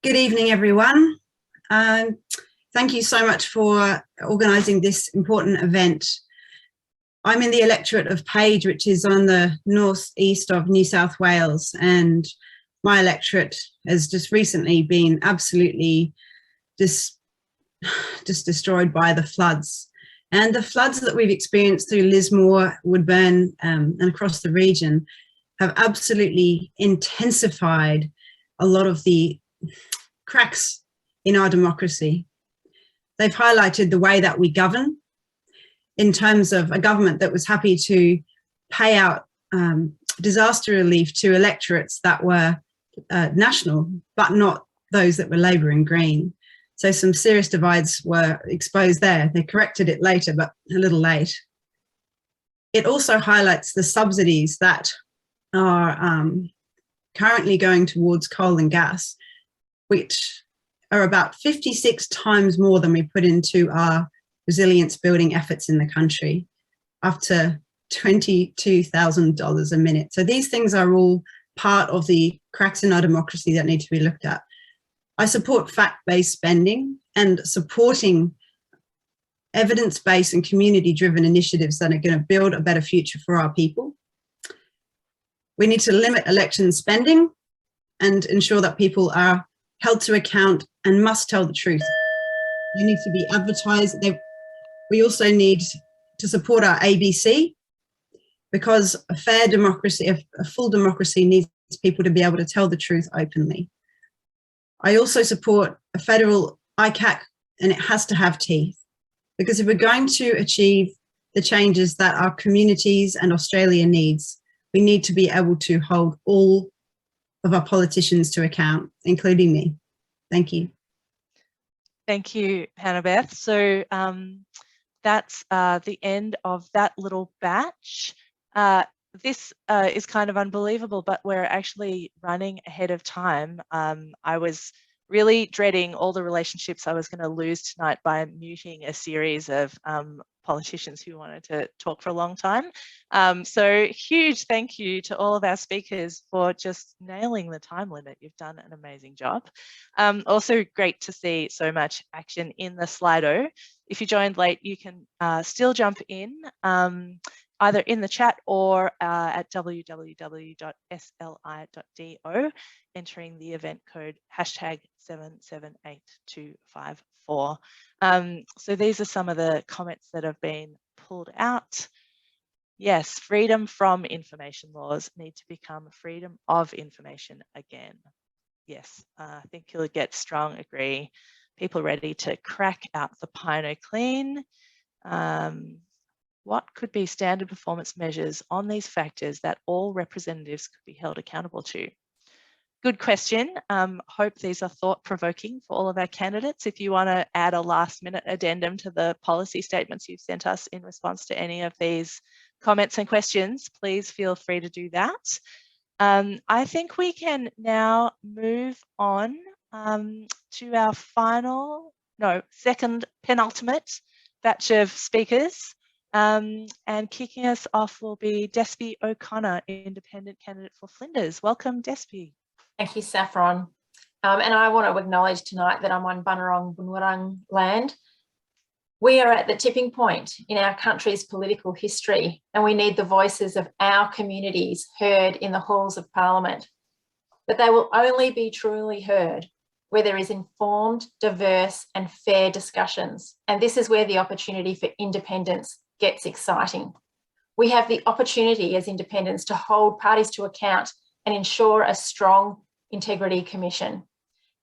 Good evening, everyone. Thank you so much for organising this important event. I'm in the electorate of Page, which is on the northeast of New South Wales, and my electorate has just recently been absolutely just destroyed by the floods. And the floods that we've experienced through Lismore, Woodburn, and across the region have absolutely intensified a lot of the cracks in our democracy. They've highlighted the way that we govern, in terms of a government that was happy to pay out disaster relief to electorates that were national, but not those that were Labor and Green. So some serious divides were exposed there. They corrected it later, but a little late. It also highlights the subsidies that are currently going towards coal and gas, which are about 56 times more than we put into our resilience building efforts in the country, up to $22,000 a minute. So these things are all part of the cracks in our democracy that need to be looked at. I support fact-based spending and supporting evidence-based and community-driven initiatives that are going to build a better future for our people. We need to limit election spending and ensure that people are held to account and must tell the truth. They need to be advertised. We also need to support our ABC, because a fair democracy, a full democracy, needs people to be able to tell the truth openly. I also support a federal ICAC, and it has to have teeth, because if we're going to achieve the changes that our communities and Australia needs, we need to be able to hold all of our politicians to account, including me. Thank you. Thank you, Hannabeth. So that's the end of that little batch. This is kind of unbelievable, but we're actually running ahead of time. I was really dreading all the relationships I was going to lose tonight by muting a series of politicians who wanted to talk for a long time. So huge thank you to all of our speakers for just nailing the time limit. You've done an amazing job. Also great to see so much action in the Slido. If you joined late, you can still jump in either in the chat or at www.sli.do, entering the event code #778254. So these are some of the comments that have been pulled out. Yes, freedom from information laws need to become freedom of information again. Yes, I think you'll get strong agree. People ready to crack out the Pino Clean. What could be standard performance measures on these factors that all representatives could be held accountable to? Good question. Hope these are thought-provoking for all of our candidates. If you want to add a last-minute addendum to the policy statements you've sent us in response to any of these comments and questions, please feel free to do that. I think we can now move on to our second penultimate batch of speakers. And kicking us off will be Despy O'Connor, independent candidate for Flinders. Welcome, Despy. Thank you, Saffron. And I want to acknowledge tonight that I'm on Bunurong Bunurong land. We are at the tipping point in our country's political history, and we need the voices of our communities heard in the halls of Parliament. But they will only be truly heard where there is informed, diverse and fair discussions. And this is where the opportunity for independence gets exciting. We have the opportunity as independents to hold parties to account and ensure a strong integrity commission.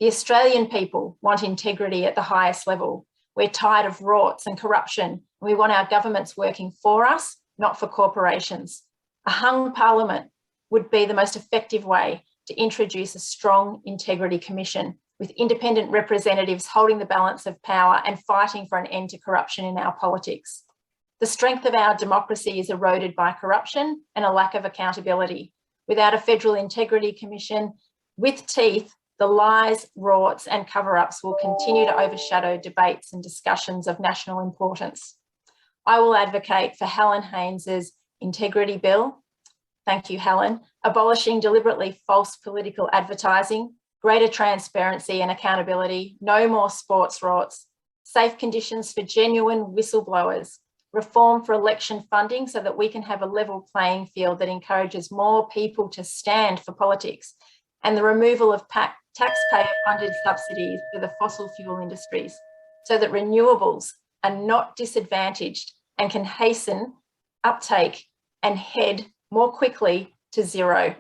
The Australian people want integrity at the highest level. We're tired of rorts and corruption, and we want our governments working for us, not for corporations. A hung parliament would be the most effective way to introduce a strong integrity commission with independent representatives holding the balance of power and fighting for an end to corruption in our politics. The strength of our democracy is eroded by corruption and a lack of accountability. Without a federal integrity commission with teeth, the lies, rorts and cover-ups will continue to overshadow debates and discussions of national importance. I will advocate for Helen Haynes's integrity bill. Thank you, Helen. Abolishing deliberately false political advertising, greater transparency and accountability, no more sports rorts, safe conditions for genuine whistleblowers, reform for election funding so that we can have a level playing field that encourages more people to stand for politics, and the removal of taxpayer-funded subsidies for the fossil fuel industries so that renewables are not disadvantaged and can hasten uptake and head more quickly to zero.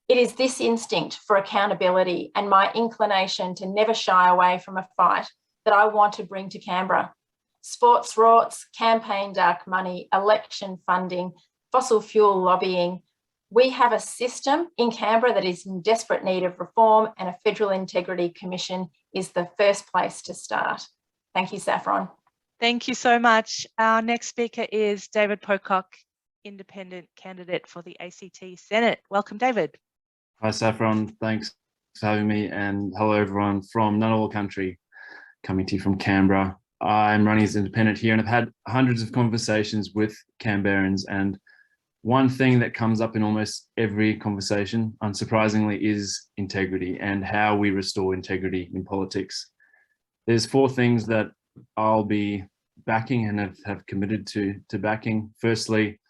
It is this instinct for accountability and my inclination to never shy away from a fight that I want to bring to Canberra. Sports rorts, campaign dark money, election funding, fossil fuel lobbying. We have a system in Canberra that is in desperate need of reform, and a Federal Integrity Commission is the first place to start. Thank you, Saffron. Thank you so much. Our next speaker is David Pocock, independent candidate for the ACT Senate. Welcome, David. Hi, Saffron. Thanks for having me. And hello, everyone from Ngunnawal country, coming to you from Canberra. I'm running as independent here, and I've had hundreds of conversations with Canberrans, and one thing that comes up in almost every conversation, unsurprisingly, is integrity and how we restore integrity in politics. There's 4 things that I'll be backing and have committed to backing. Firstly,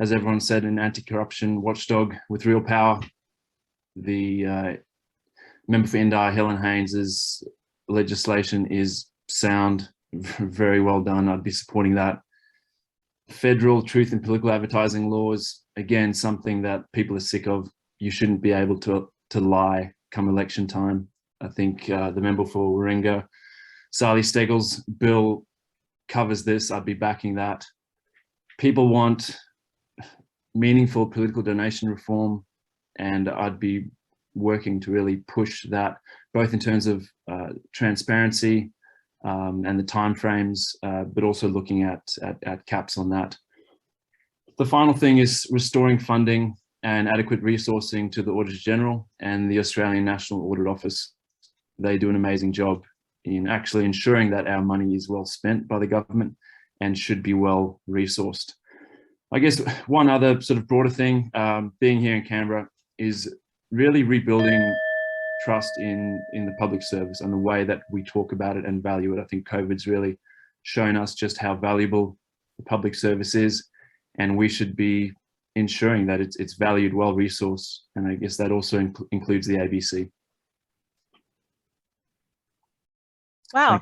as everyone said, an anti-corruption watchdog with real power. The member for Indi, Helen Haynes's legislation is sound, very well done. I'd be supporting that. Federal truth in political advertising laws, again, something that people are sick of. You shouldn't be able to lie come election time. I think the member for Warringah, Sally Steggall's bill covers this. I'd be backing that. People want meaningful political donation reform, and I'd be working to really push that, both in terms of transparency and the timeframes, but also looking at caps on that. The final thing is restoring funding and adequate resourcing to the Auditor General and the Australian National Audit Office. They do an amazing job in actually ensuring that our money is well spent by the government and should be well resourced. I guess one other sort of broader thing, being here in Canberra, is really rebuilding trust in the public service and the way that we talk about it and value it. I think COVID's really shown us just how valuable the public service is, and we should be ensuring that it's valued, well resourced, and I guess that also includes the ABC. Wow.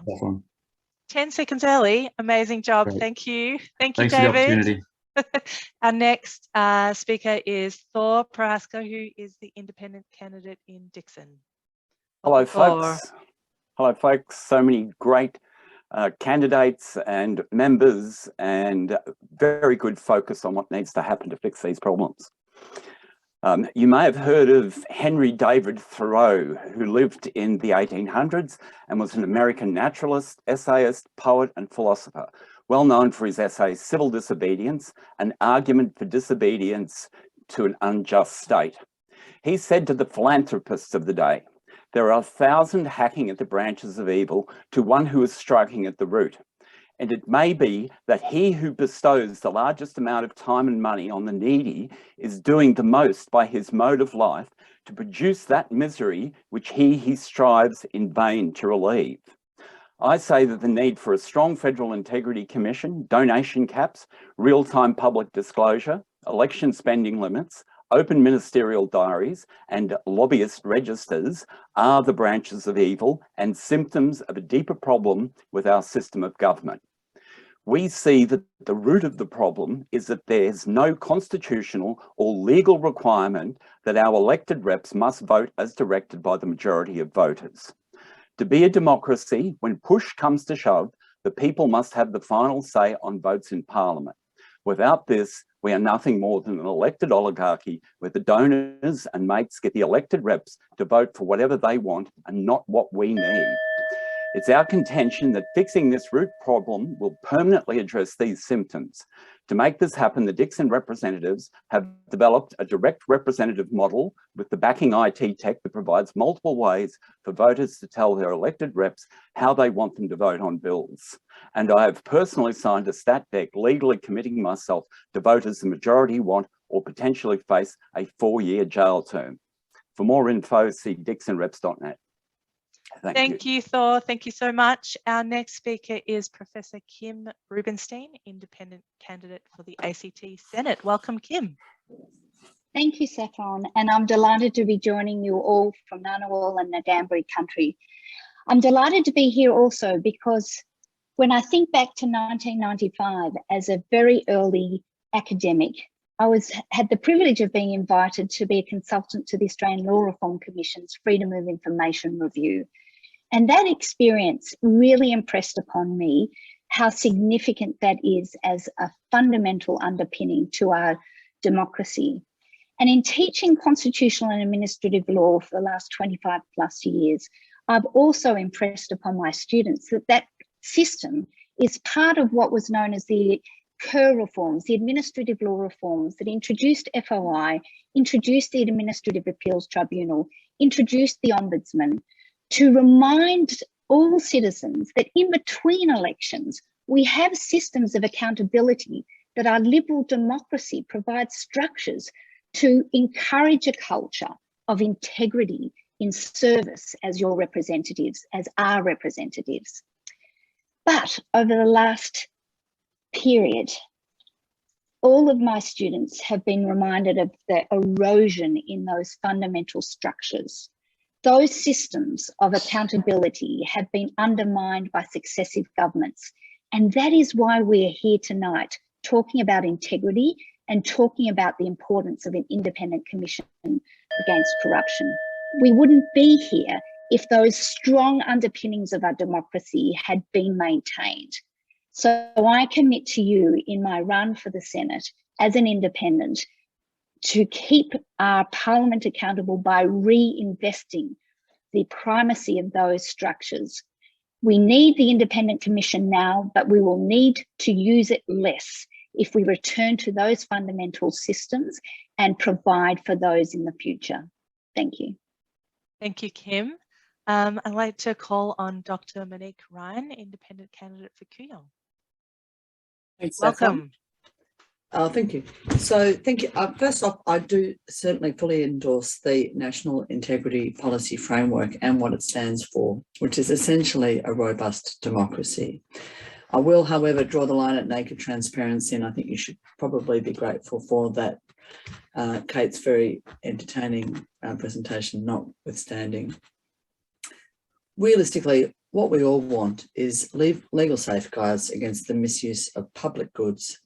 10 seconds early. Amazing job. Great. Thank you. Thank you, Thanks David. for the opportunity. Our next speaker is Thor Paraska, who is the independent candidate in Dixon. Hello, Thor. folks. Hello, folks. So many great candidates and members, and very good focus on what needs to happen to fix these problems. You may have heard of Henry David Thoreau, who lived in the 1800s and was an American naturalist, essayist, poet, and philosopher, well known for his essay Civil Disobedience, an argument for disobedience to an unjust state. He said to the philanthropists of the day, "There are 1,000 hacking at the branches of evil to one who is striking at the root. And it may be that he who bestows the largest amount of time and money on the needy is doing the most by his mode of life to produce that misery which he strives in vain to relieve. I say that the need for a strong Federal Integrity Commission, donation caps, real-time public disclosure, election spending limits, open ministerial diaries and lobbyist registers are the branches of evil and symptoms of a deeper problem with our system of government. We see that the root of the problem is that there's no constitutional or legal requirement that our elected reps must vote as directed by the majority of voters. To be a democracy, when push comes to shove, the people must have the final say on votes in Parliament. Without this, we are nothing more than an elected oligarchy where the donors and mates get the elected reps to vote for whatever they want and not what we need. It's our contention that fixing this root problem will permanently address these symptoms. To make this happen, the Dixon representatives have developed a direct representative model with the backing IT tech that provides multiple ways for voters to tell their elected reps how they want them to vote on bills. And I have personally signed a stat deck legally committing myself to vote as the majority want or potentially face a 4-year jail term. For more info, see dixonreps.net. Thank you, Thor. Thank you so much. Our next speaker is Professor Kim Rubenstein, independent candidate for the ACT Senate. Welcome, Kim. Thank you, Saffron, and I'm delighted to be joining you all from Ngunnawal and Ngambri country. I'm delighted to be here also because when I think back to 1995 as a very early academic, I had the privilege of being invited to be a consultant to the Australian Law Reform Commission's Freedom of Information Review. And that experience really impressed upon me how significant that is as a fundamental underpinning to our democracy. And in teaching constitutional and administrative law for the last 25 plus years, I've also impressed upon my students that that system is part of what was known as the Kerr reforms, the administrative law reforms that introduced FOI, introduced the Administrative Appeals Tribunal, introduced the Ombudsman, to remind all citizens that in between elections, we have systems of accountability, that our liberal democracy provides structures to encourage a culture of integrity in service as your representatives, as our representatives. But over the last period, all of my students have been reminded of the erosion in those fundamental structures. Those systems of accountability have been undermined by successive governments. And that is why we're here tonight talking about integrity and talking about the importance of an independent commission against corruption. We wouldn't be here if those strong underpinnings of our democracy had been maintained. So I commit to you in my run for the Senate as an independent to keep our Parliament accountable by reinvesting the primacy of those structures. We need the Independent Commission now, but we will need to use it less if we return to those fundamental systems and provide for those in the future. Thank you. Thank you, Kim. I'd like to call on Dr. Monique Ryan, independent candidate for Kooyong. Thanks, Welcome. Thank you. So thank you. First off, I do certainly fully endorse the National Integrity Policy Framework and what it stands for, which is essentially a robust democracy. I will, however, draw the line at naked transparency, and I think you should probably be grateful for that. Kate's very entertaining presentation notwithstanding. Realistically, what we all want is legal safeguards against the misuse of public goods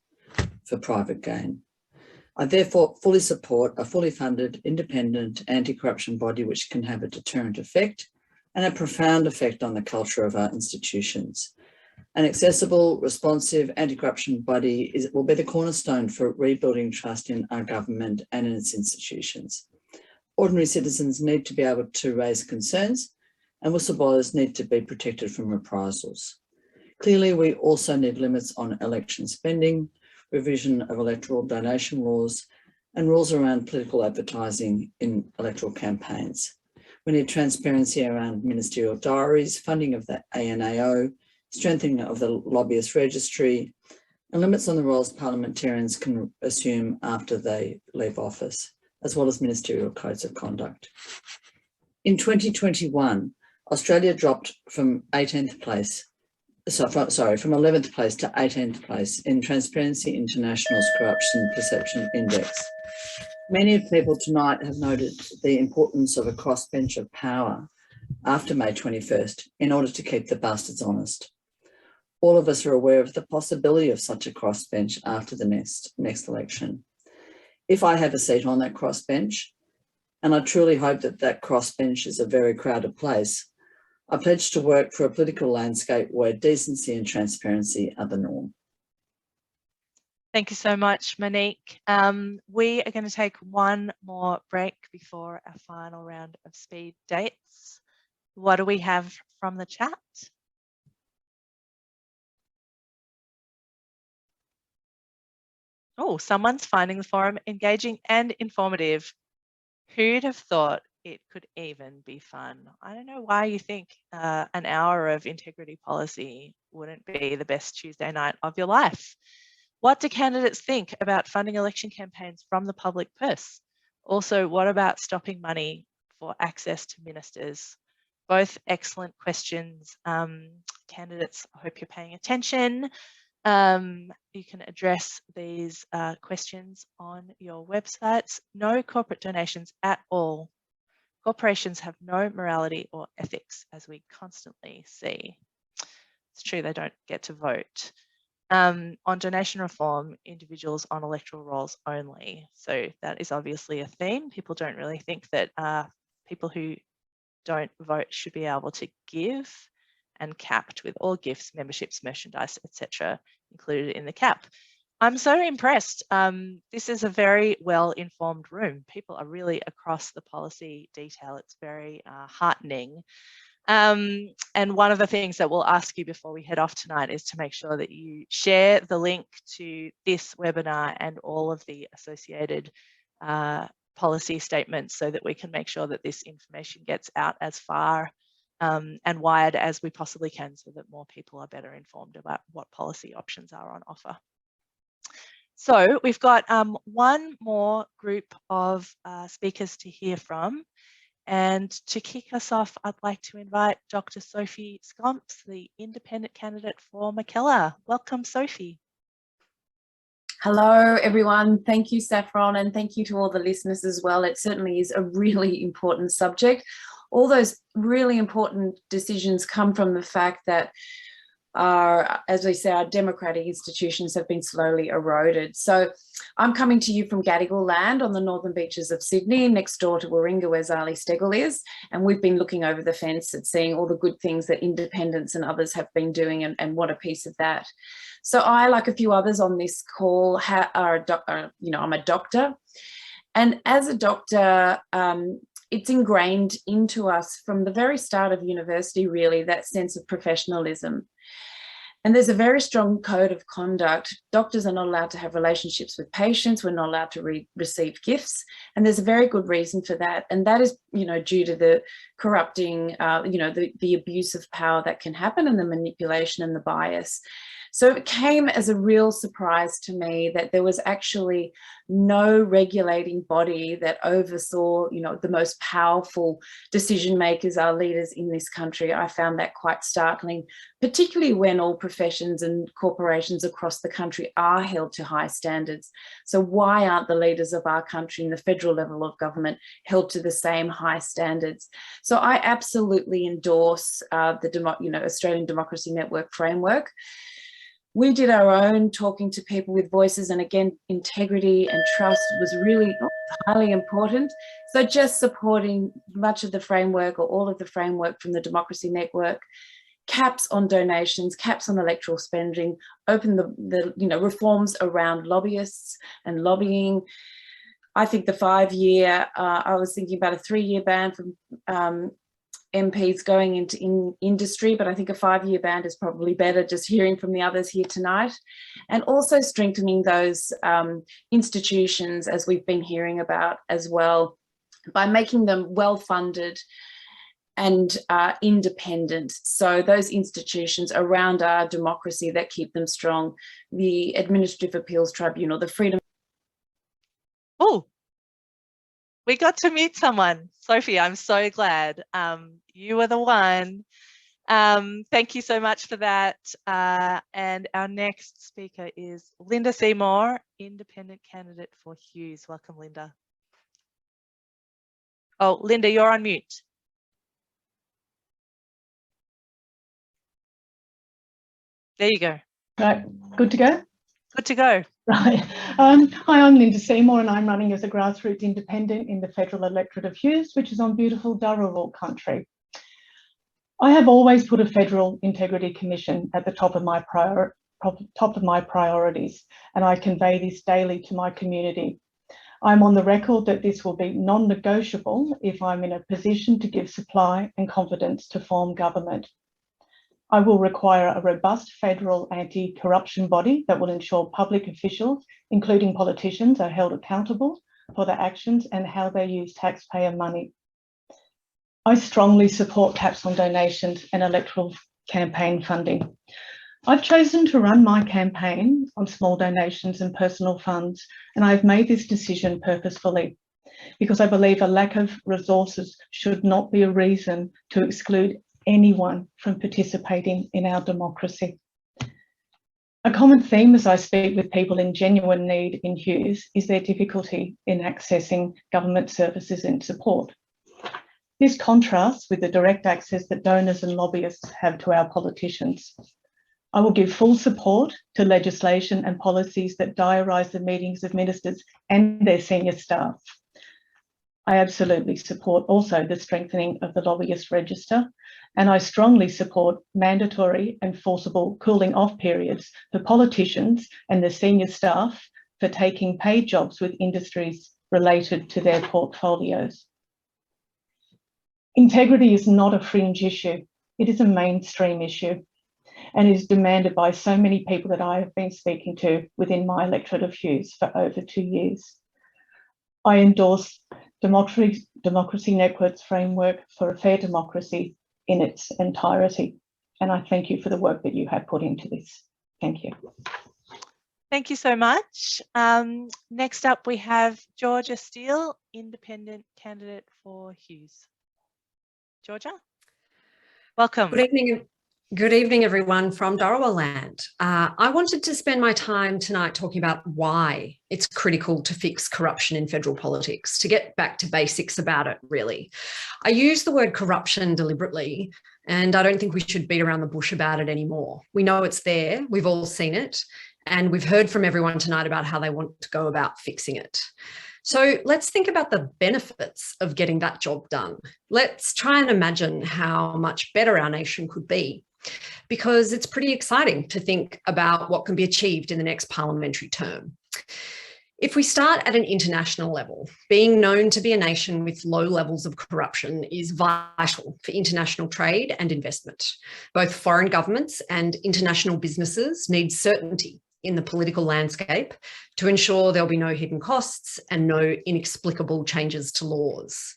for private gain. I therefore fully support a fully funded, independent anti-corruption body which can have a deterrent effect and a profound effect on the culture of our institutions. An accessible, responsive anti-corruption body will be the cornerstone for rebuilding trust in our government and in its institutions. Ordinary citizens need to be able to raise concerns, and whistleblowers need to be protected from reprisals. Clearly, we also need limits on election spending, revision of electoral donation laws, and rules around political advertising in electoral campaigns. We need transparency around ministerial diaries, funding of the ANAO, strengthening of the lobbyist registry, and limits on the roles parliamentarians can assume after they leave office, as well as ministerial codes of conduct. In 2021, Australia dropped from 18th place, from 11th place to 18th place in Transparency International's Corruption Perception Index. Many of people tonight have noted the importance of a crossbench of power after May 21st in order to keep the bastards honest. All of us are aware of the possibility of such a crossbench after the next election. If I have a seat on that crossbench, and I truly hope that that crossbench is a very crowded place, I pledge to work for a political landscape where decency and transparency are the norm. Thank you so much, Monique. We are going to take one more break before our final round of speed dates. What do we have from the chat? Oh, someone's finding the forum engaging and informative. Who'd have thought it could even be fun? I don't know why you think an hour of integrity policy wouldn't be the best Tuesday night of your life. What do candidates think about funding election campaigns from the public purse? Also, what about stopping money for access to ministers? Both excellent questions. Candidates, I hope you're paying attention. You can address these questions on your websites. No corporate donations at all. Corporations have no morality or ethics, as we constantly see. It's true, they don't get to vote. On donation reform, individuals on electoral rolls only. So that is obviously a theme. People don't really think that people who don't vote should be able to give, and capped with all gifts, memberships, merchandise, etc. included in the cap. I'm so impressed. This is a very well-informed room. People are really across the policy detail. It's very heartening. And one of the things that we'll ask you before we head off tonight is to make sure that you share the link to this webinar and all of the associated policy statements so that we can make sure that this information gets out as far and wide as we possibly can, so that more people are better informed about what policy options are on offer. So we've got one more group of speakers to hear from. And to kick us off, I'd like to invite Dr. Sophie Scomps, the independent candidate for Mackellar. Welcome, Sophie. Hello, everyone. Thank you, Saffron, and thank you to all the listeners as well. It certainly is a really important subject. All those really important decisions come from the fact that as we say, our democratic institutions have been slowly eroded. So I'm coming to you from Gadigal land on the northern beaches of Sydney, next door to Warringah, where Zali Steggall is. And we've been looking over the fence at seeing all the good things that independents and others have been doing, and what a piece of that. So I, like a few others on this call, I'm a doctor. And as a doctor, it's ingrained into us from the very start of university, really, that sense of professionalism. And there's a very strong code of conduct. Doctors are not allowed to have relationships with patients. We're not allowed to receive gifts. And there's a very good reason for that. And that is, due to the corrupting, the abuse of power that can happen, and the manipulation and the bias. So it came as a real surprise to me that there was actually no regulating body that oversaw, the most powerful decision makers, our leaders in this country. I found that quite startling, particularly when all professions and corporations across the country are held to high standards. So why aren't the leaders of our country in the federal level of government held to the same high standards? So I absolutely endorse the Australian Democracy Network framework. We did our own talking to people with voices, and again, integrity and trust was really highly important. So just supporting much of the framework, or all of the framework from the Democracy Network, caps on donations, caps on electoral spending, open the reforms around lobbyists and lobbying. I think the 5-year, I was thinking about a 3-year ban from MPs going into industry, but I think a 5-year ban is probably better, just hearing from the others here tonight. And also strengthening those institutions, as we've been hearing about as well, by making them well funded and independent. So those institutions around our democracy that keep them strong, the Administrative Appeals Tribunal, the Freedom. Oh, we got to meet someone. Sophie, I'm so glad. You were the one. Thank you so much for that. And our next speaker is Linda Seymour, independent candidate for Hughes. Welcome, Linda. Oh, Linda, you're on mute. There you go. Right, good to go? Good to go. Right. Hi, I'm Linda Seymour and I'm running as a grassroots independent in the federal electorate of Hughes, which is on beautiful Dharawal country. I have always put a Federal Integrity Commission at the top of my priorities, and I convey this daily to my community. I'm on the record that this will be non-negotiable if I'm in a position to give supply and confidence to form government. I will require a robust federal anti-corruption body that will ensure public officials, including politicians, are held accountable for their actions and how they use taxpayer money. I strongly support caps on donations and electoral campaign funding. I've chosen to run my campaign on small donations and personal funds, and I've made this decision purposefully because I believe a lack of resources should not be a reason to exclude anyone from participating in our democracy. A common theme as I speak with people in genuine need in Hughes is their difficulty in accessing government services and support. This contrasts with the direct access that donors and lobbyists have to our politicians. I will give full support to legislation and policies that diarise the meetings of ministers and their senior staff. I absolutely support also the strengthening of the lobbyist register, and I strongly support mandatory and forcible cooling off periods for politicians and the senior staff for taking paid jobs with industries related to their portfolios. Integrity is not a fringe issue, it is a mainstream issue and is demanded by so many people that I have been speaking to within my electorate of Hughes for over 2 years. I endorse Democracy Network's framework for a fair democracy in its entirety. And I thank you for the work that you have put into this. Thank you. Thank you so much. Next up, we have Georgia Steele, independent candidate for Hughes. Georgia, welcome. Good evening, everyone from Dharawal land. I wanted to spend my time tonight talking about why it's critical to fix corruption in federal politics, to get back to basics about it, really. I use the word corruption deliberately, and I don't think we should beat around the bush about it anymore. We know it's there, we've all seen it, and we've heard from everyone tonight about how they want to go about fixing it. So let's think about the benefits of getting that job done. Let's try and imagine how much better our nation could be, because it's pretty exciting to think about what can be achieved in the next parliamentary term. If we start at an international level, being known to be a nation with low levels of corruption is vital for international trade and investment. Both foreign governments and international businesses need certainty in the political landscape to ensure there'll be no hidden costs and no inexplicable changes to laws.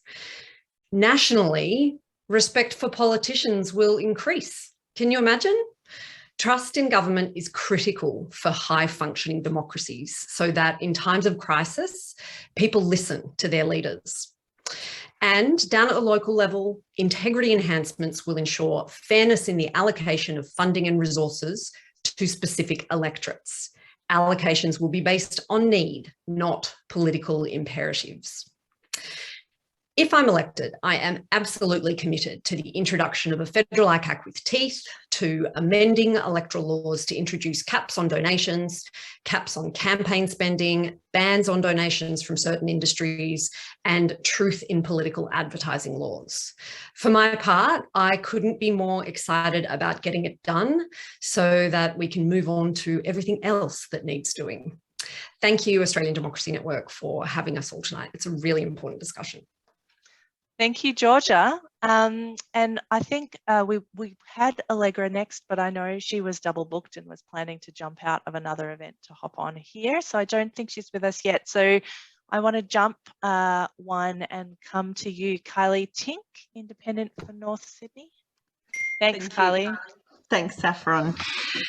Nationally, respect for politicians will increase. Can you imagine? Trust in government is critical for high-functioning democracies so that in times of crisis, people listen to their leaders. And down at the local level, integrity enhancements will ensure fairness in the allocation of funding and resources to specific electorates. Allocations will be based on need, not political imperatives. If I'm elected, I am absolutely committed to the introduction of a federal ICAC with teeth, to amending electoral laws to introduce caps on donations, caps on campaign spending, bans on donations from certain industries, and truth in political advertising laws. For my part, I couldn't be more excited about getting it done so that we can move on to everything else that needs doing. Thank you, Australian Democracy Network, for having us all tonight. It's a really important discussion. Thank you, Georgia. And I think we had Allegra next, but I know she was double booked and was planning to jump out of another event to hop on here. So I don't think she's with us yet. So I want to jump one and come to you, Kylie Tink, Independent for North Sydney. Thanks, Kylie. Thanks, Saffron.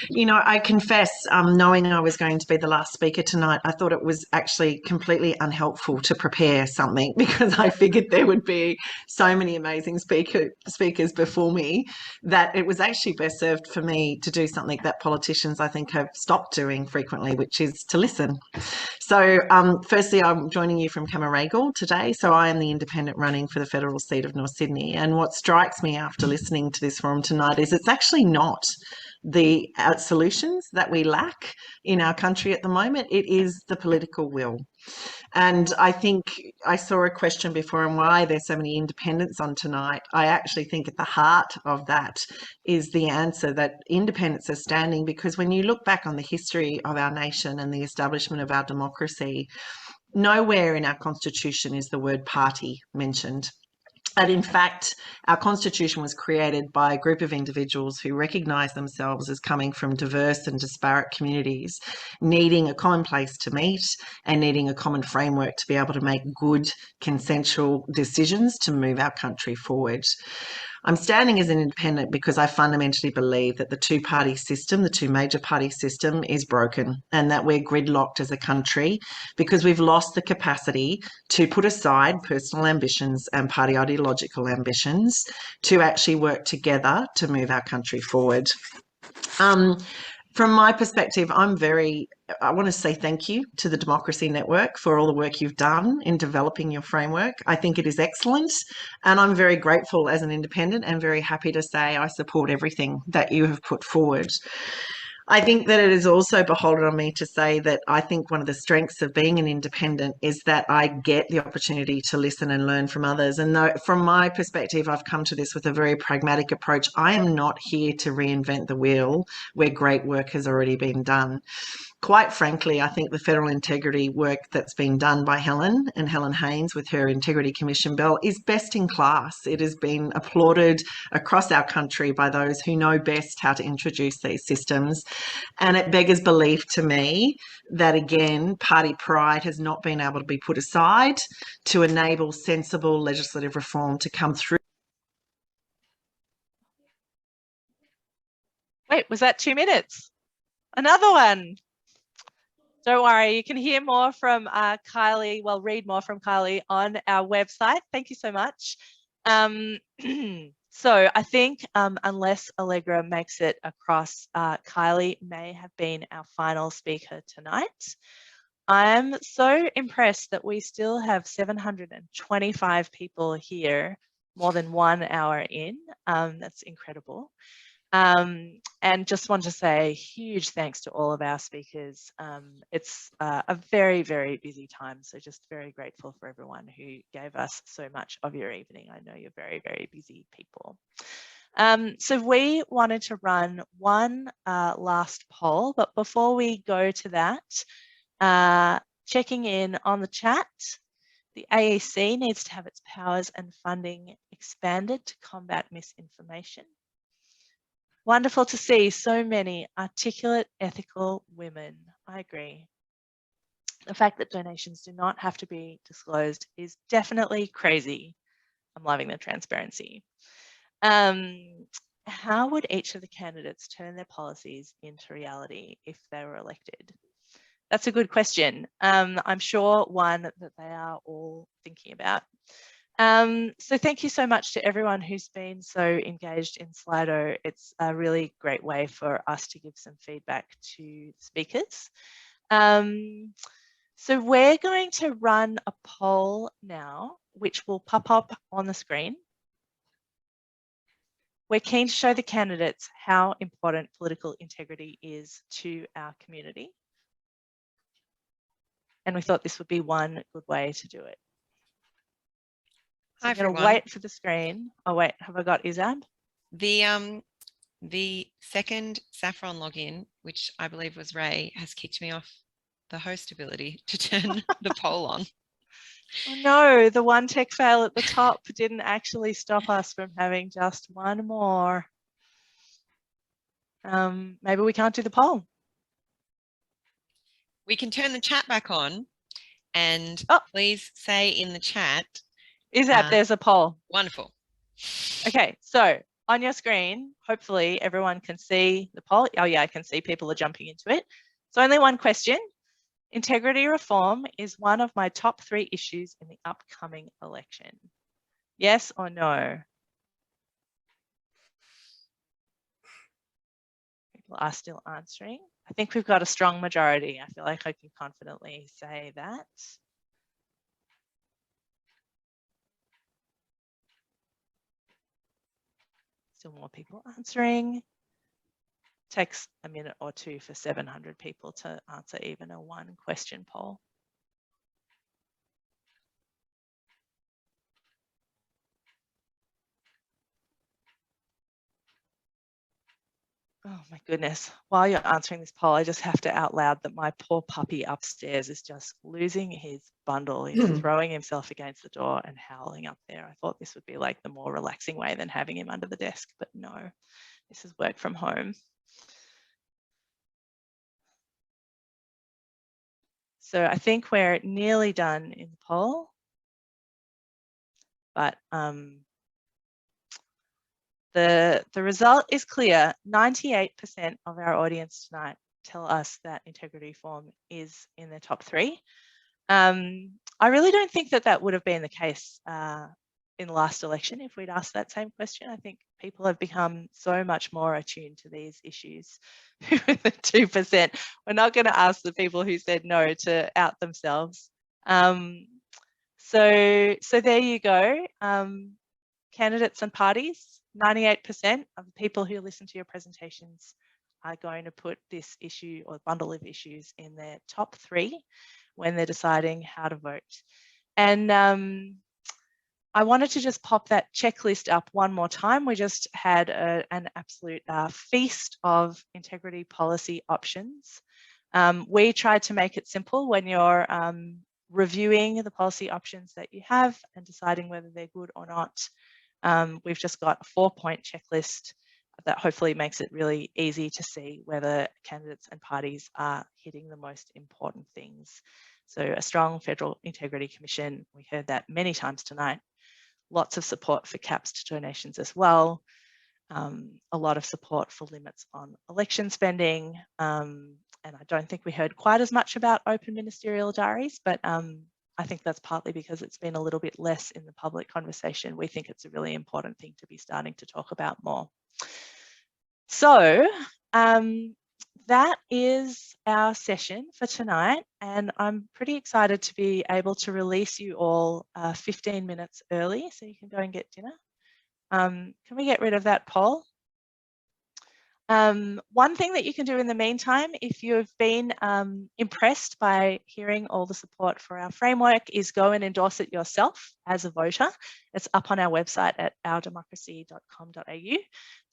You know, I confess, knowing I was going to be the last speaker tonight, I thought it was actually completely unhelpful to prepare something because I figured there would be so many amazing speakers before me that it was actually best served for me to do something that politicians, I think, have stopped doing frequently, which is to listen. So firstly, I'm joining you from Camaragal today. So I am the independent running for the federal seat of North Sydney. And what strikes me after listening to this forum tonight is it's actually not the solutions that we lack in our country at the moment. It is the political will. And I think I saw a question before on why there's so many independents on tonight. I actually think at the heart of that is the answer that independents are standing, because when you look back on the history of our nation and the establishment of our democracy, nowhere in our constitution is the word party mentioned. And in fact, our constitution was created by a group of individuals who recognised themselves as coming from diverse and disparate communities, needing a common place to meet and needing a common framework to be able to make good, consensual decisions to move our country forward. I'm standing as an independent because I fundamentally believe that the two-party system, the two major party system, is broken, and that we're gridlocked as a country because we've lost the capacity to put aside personal ambitions and party ideological ambitions to actually work together to move our country forward. From my perspective, I want to say thank you to the Democracy Network for all the work you've done in developing your framework. I think it is excellent, and I'm very grateful as an independent and very happy to say I support everything that you have put forward. I think that it is also beholden on me to say that I think one of the strengths of being an independent is that I get the opportunity to listen and learn from others. And though, from my perspective, I've come to this with a very pragmatic approach. I am not here to reinvent the wheel where great work has already been done. Quite frankly, I think the federal integrity work that's been done by Helen Haines with her Integrity Commission bill is best in class. It has been applauded across our country by those who know best how to introduce these systems. And it beggars belief to me that, again, party pride has not been able to be put aside to enable sensible legislative reform to come through. Wait, was that 2 minutes? Another one. Don't worry, you can hear more from Kylie, well, read more from Kylie on our website. Thank you so much. So I think unless Allegra makes it across, Kylie may have been our final speaker tonight. I'm so impressed that we still have 725 people here, more than 1 hour in. That's incredible. And just want to say huge thanks to all of our speakers. It's a very, very busy time, so just very grateful for everyone who gave us so much of your evening. I know you're very, very busy people. So we wanted to run one last poll, but before we go to that, checking in on the chat, the AEC needs to have its powers and funding expanded to combat misinformation. Wonderful to see so many articulate, ethical women. I agree. The fact that donations do not have to be disclosed is definitely crazy. I'm loving the transparency. How would each of the candidates turn their policies into reality if they were elected? That's a good question. I'm sure one that they are all thinking about. So thank you so much to everyone who's been so engaged in Slido. It's a really great way for us to give some feedback to speakers. So we're going to run a poll now, which will pop up on the screen. We're keen to show the candidates how important political integrity is to our community. And we thought this would be one good way to do it. So I'm going to wait for the screen. Oh, wait, have I got Izab? The second Saffron login, which I believe was Ray, has kicked me off the host ability to turn the poll on. Oh no, the one tech fail at the top didn't actually stop us from having just one more. Maybe we can't do the poll. We can turn the chat back on, And please say in the chat. There's a poll. Wonderful. Okay, so on your screen, hopefully everyone can see the poll. Oh yeah, I can see people are jumping into it. So only one question. Integrity reform is one of my top 3 issues in the upcoming election. Yes or no? People are still answering. I think we've got a strong majority. I feel like I can confidently say that. Still more people answering. Takes a minute or two for 700 people to answer even a 1 question poll. Oh my goodness. While you're answering this poll, I just have to out loud that my poor puppy upstairs is just losing his bundle. He's throwing himself against the door and howling up there. I thought this would be like the more relaxing way than having him under the desk, but no, this is work from home. So I think we're nearly done in the poll, but the result is clear. 98% of our audience tonight tell us that integrity reform is in their top 3. I really don't think that that would have been the case in the last election if we'd asked that same question. I think people have become so much more attuned to these issues with the 2%. We're not going to ask the people who said no to out themselves. So there you go. Candidates and parties, 98% of the people who listen to your presentations are going to put this issue or bundle of issues in their top 3 when they're deciding how to vote. And I wanted to just pop that checklist up one more time. We just had an absolute feast of integrity policy options. We tried to make it simple when you're reviewing the policy options that you have and deciding whether they're good or not. We've just got a 4-point checklist that hopefully makes it really easy to see whether candidates and parties are hitting the most important things. So a strong Federal Integrity Commission, we heard that many times tonight. Lots of support for caps to donations as well. A lot of support for limits on election spending. And I don't think we heard quite as much about open ministerial diaries, but I think that's partly because it's been a little bit less in the public conversation. We think it's a really important thing to be starting to talk about more. So that is our session for tonight, and I'm pretty excited to be able to release you all 15 minutes early so you can go and get dinner. Can we get rid of that poll? One thing that you can do in the meantime, if you've been impressed by hearing all the support for our framework, is go and endorse it yourself as a voter. It's up on our website at ourdemocracy.com.au.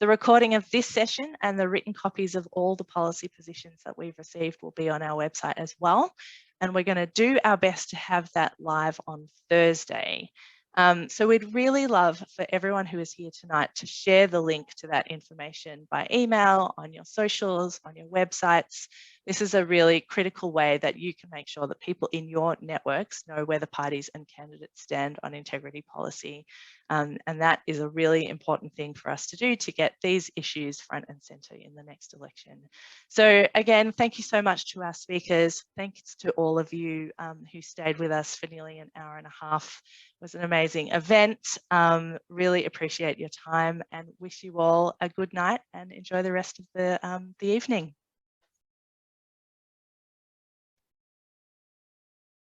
The recording of this session and the written copies of all the policy positions that we've received will be on our website as well. And we're going to do our best to have that live on Thursday. So we'd really love for everyone who is here tonight to share the link to that information by email, on your socials, on your websites. This is a really critical way that you can make sure that people in your networks know where the parties and candidates stand on integrity policy. And that is a really important thing for us to do to get these issues front and centre in the next election. So again, thank you so much to our speakers. Thanks to all of you who stayed with us for nearly an hour and a half. It was an amazing event. Really appreciate your time and wish you all a good night and enjoy the rest of the evening.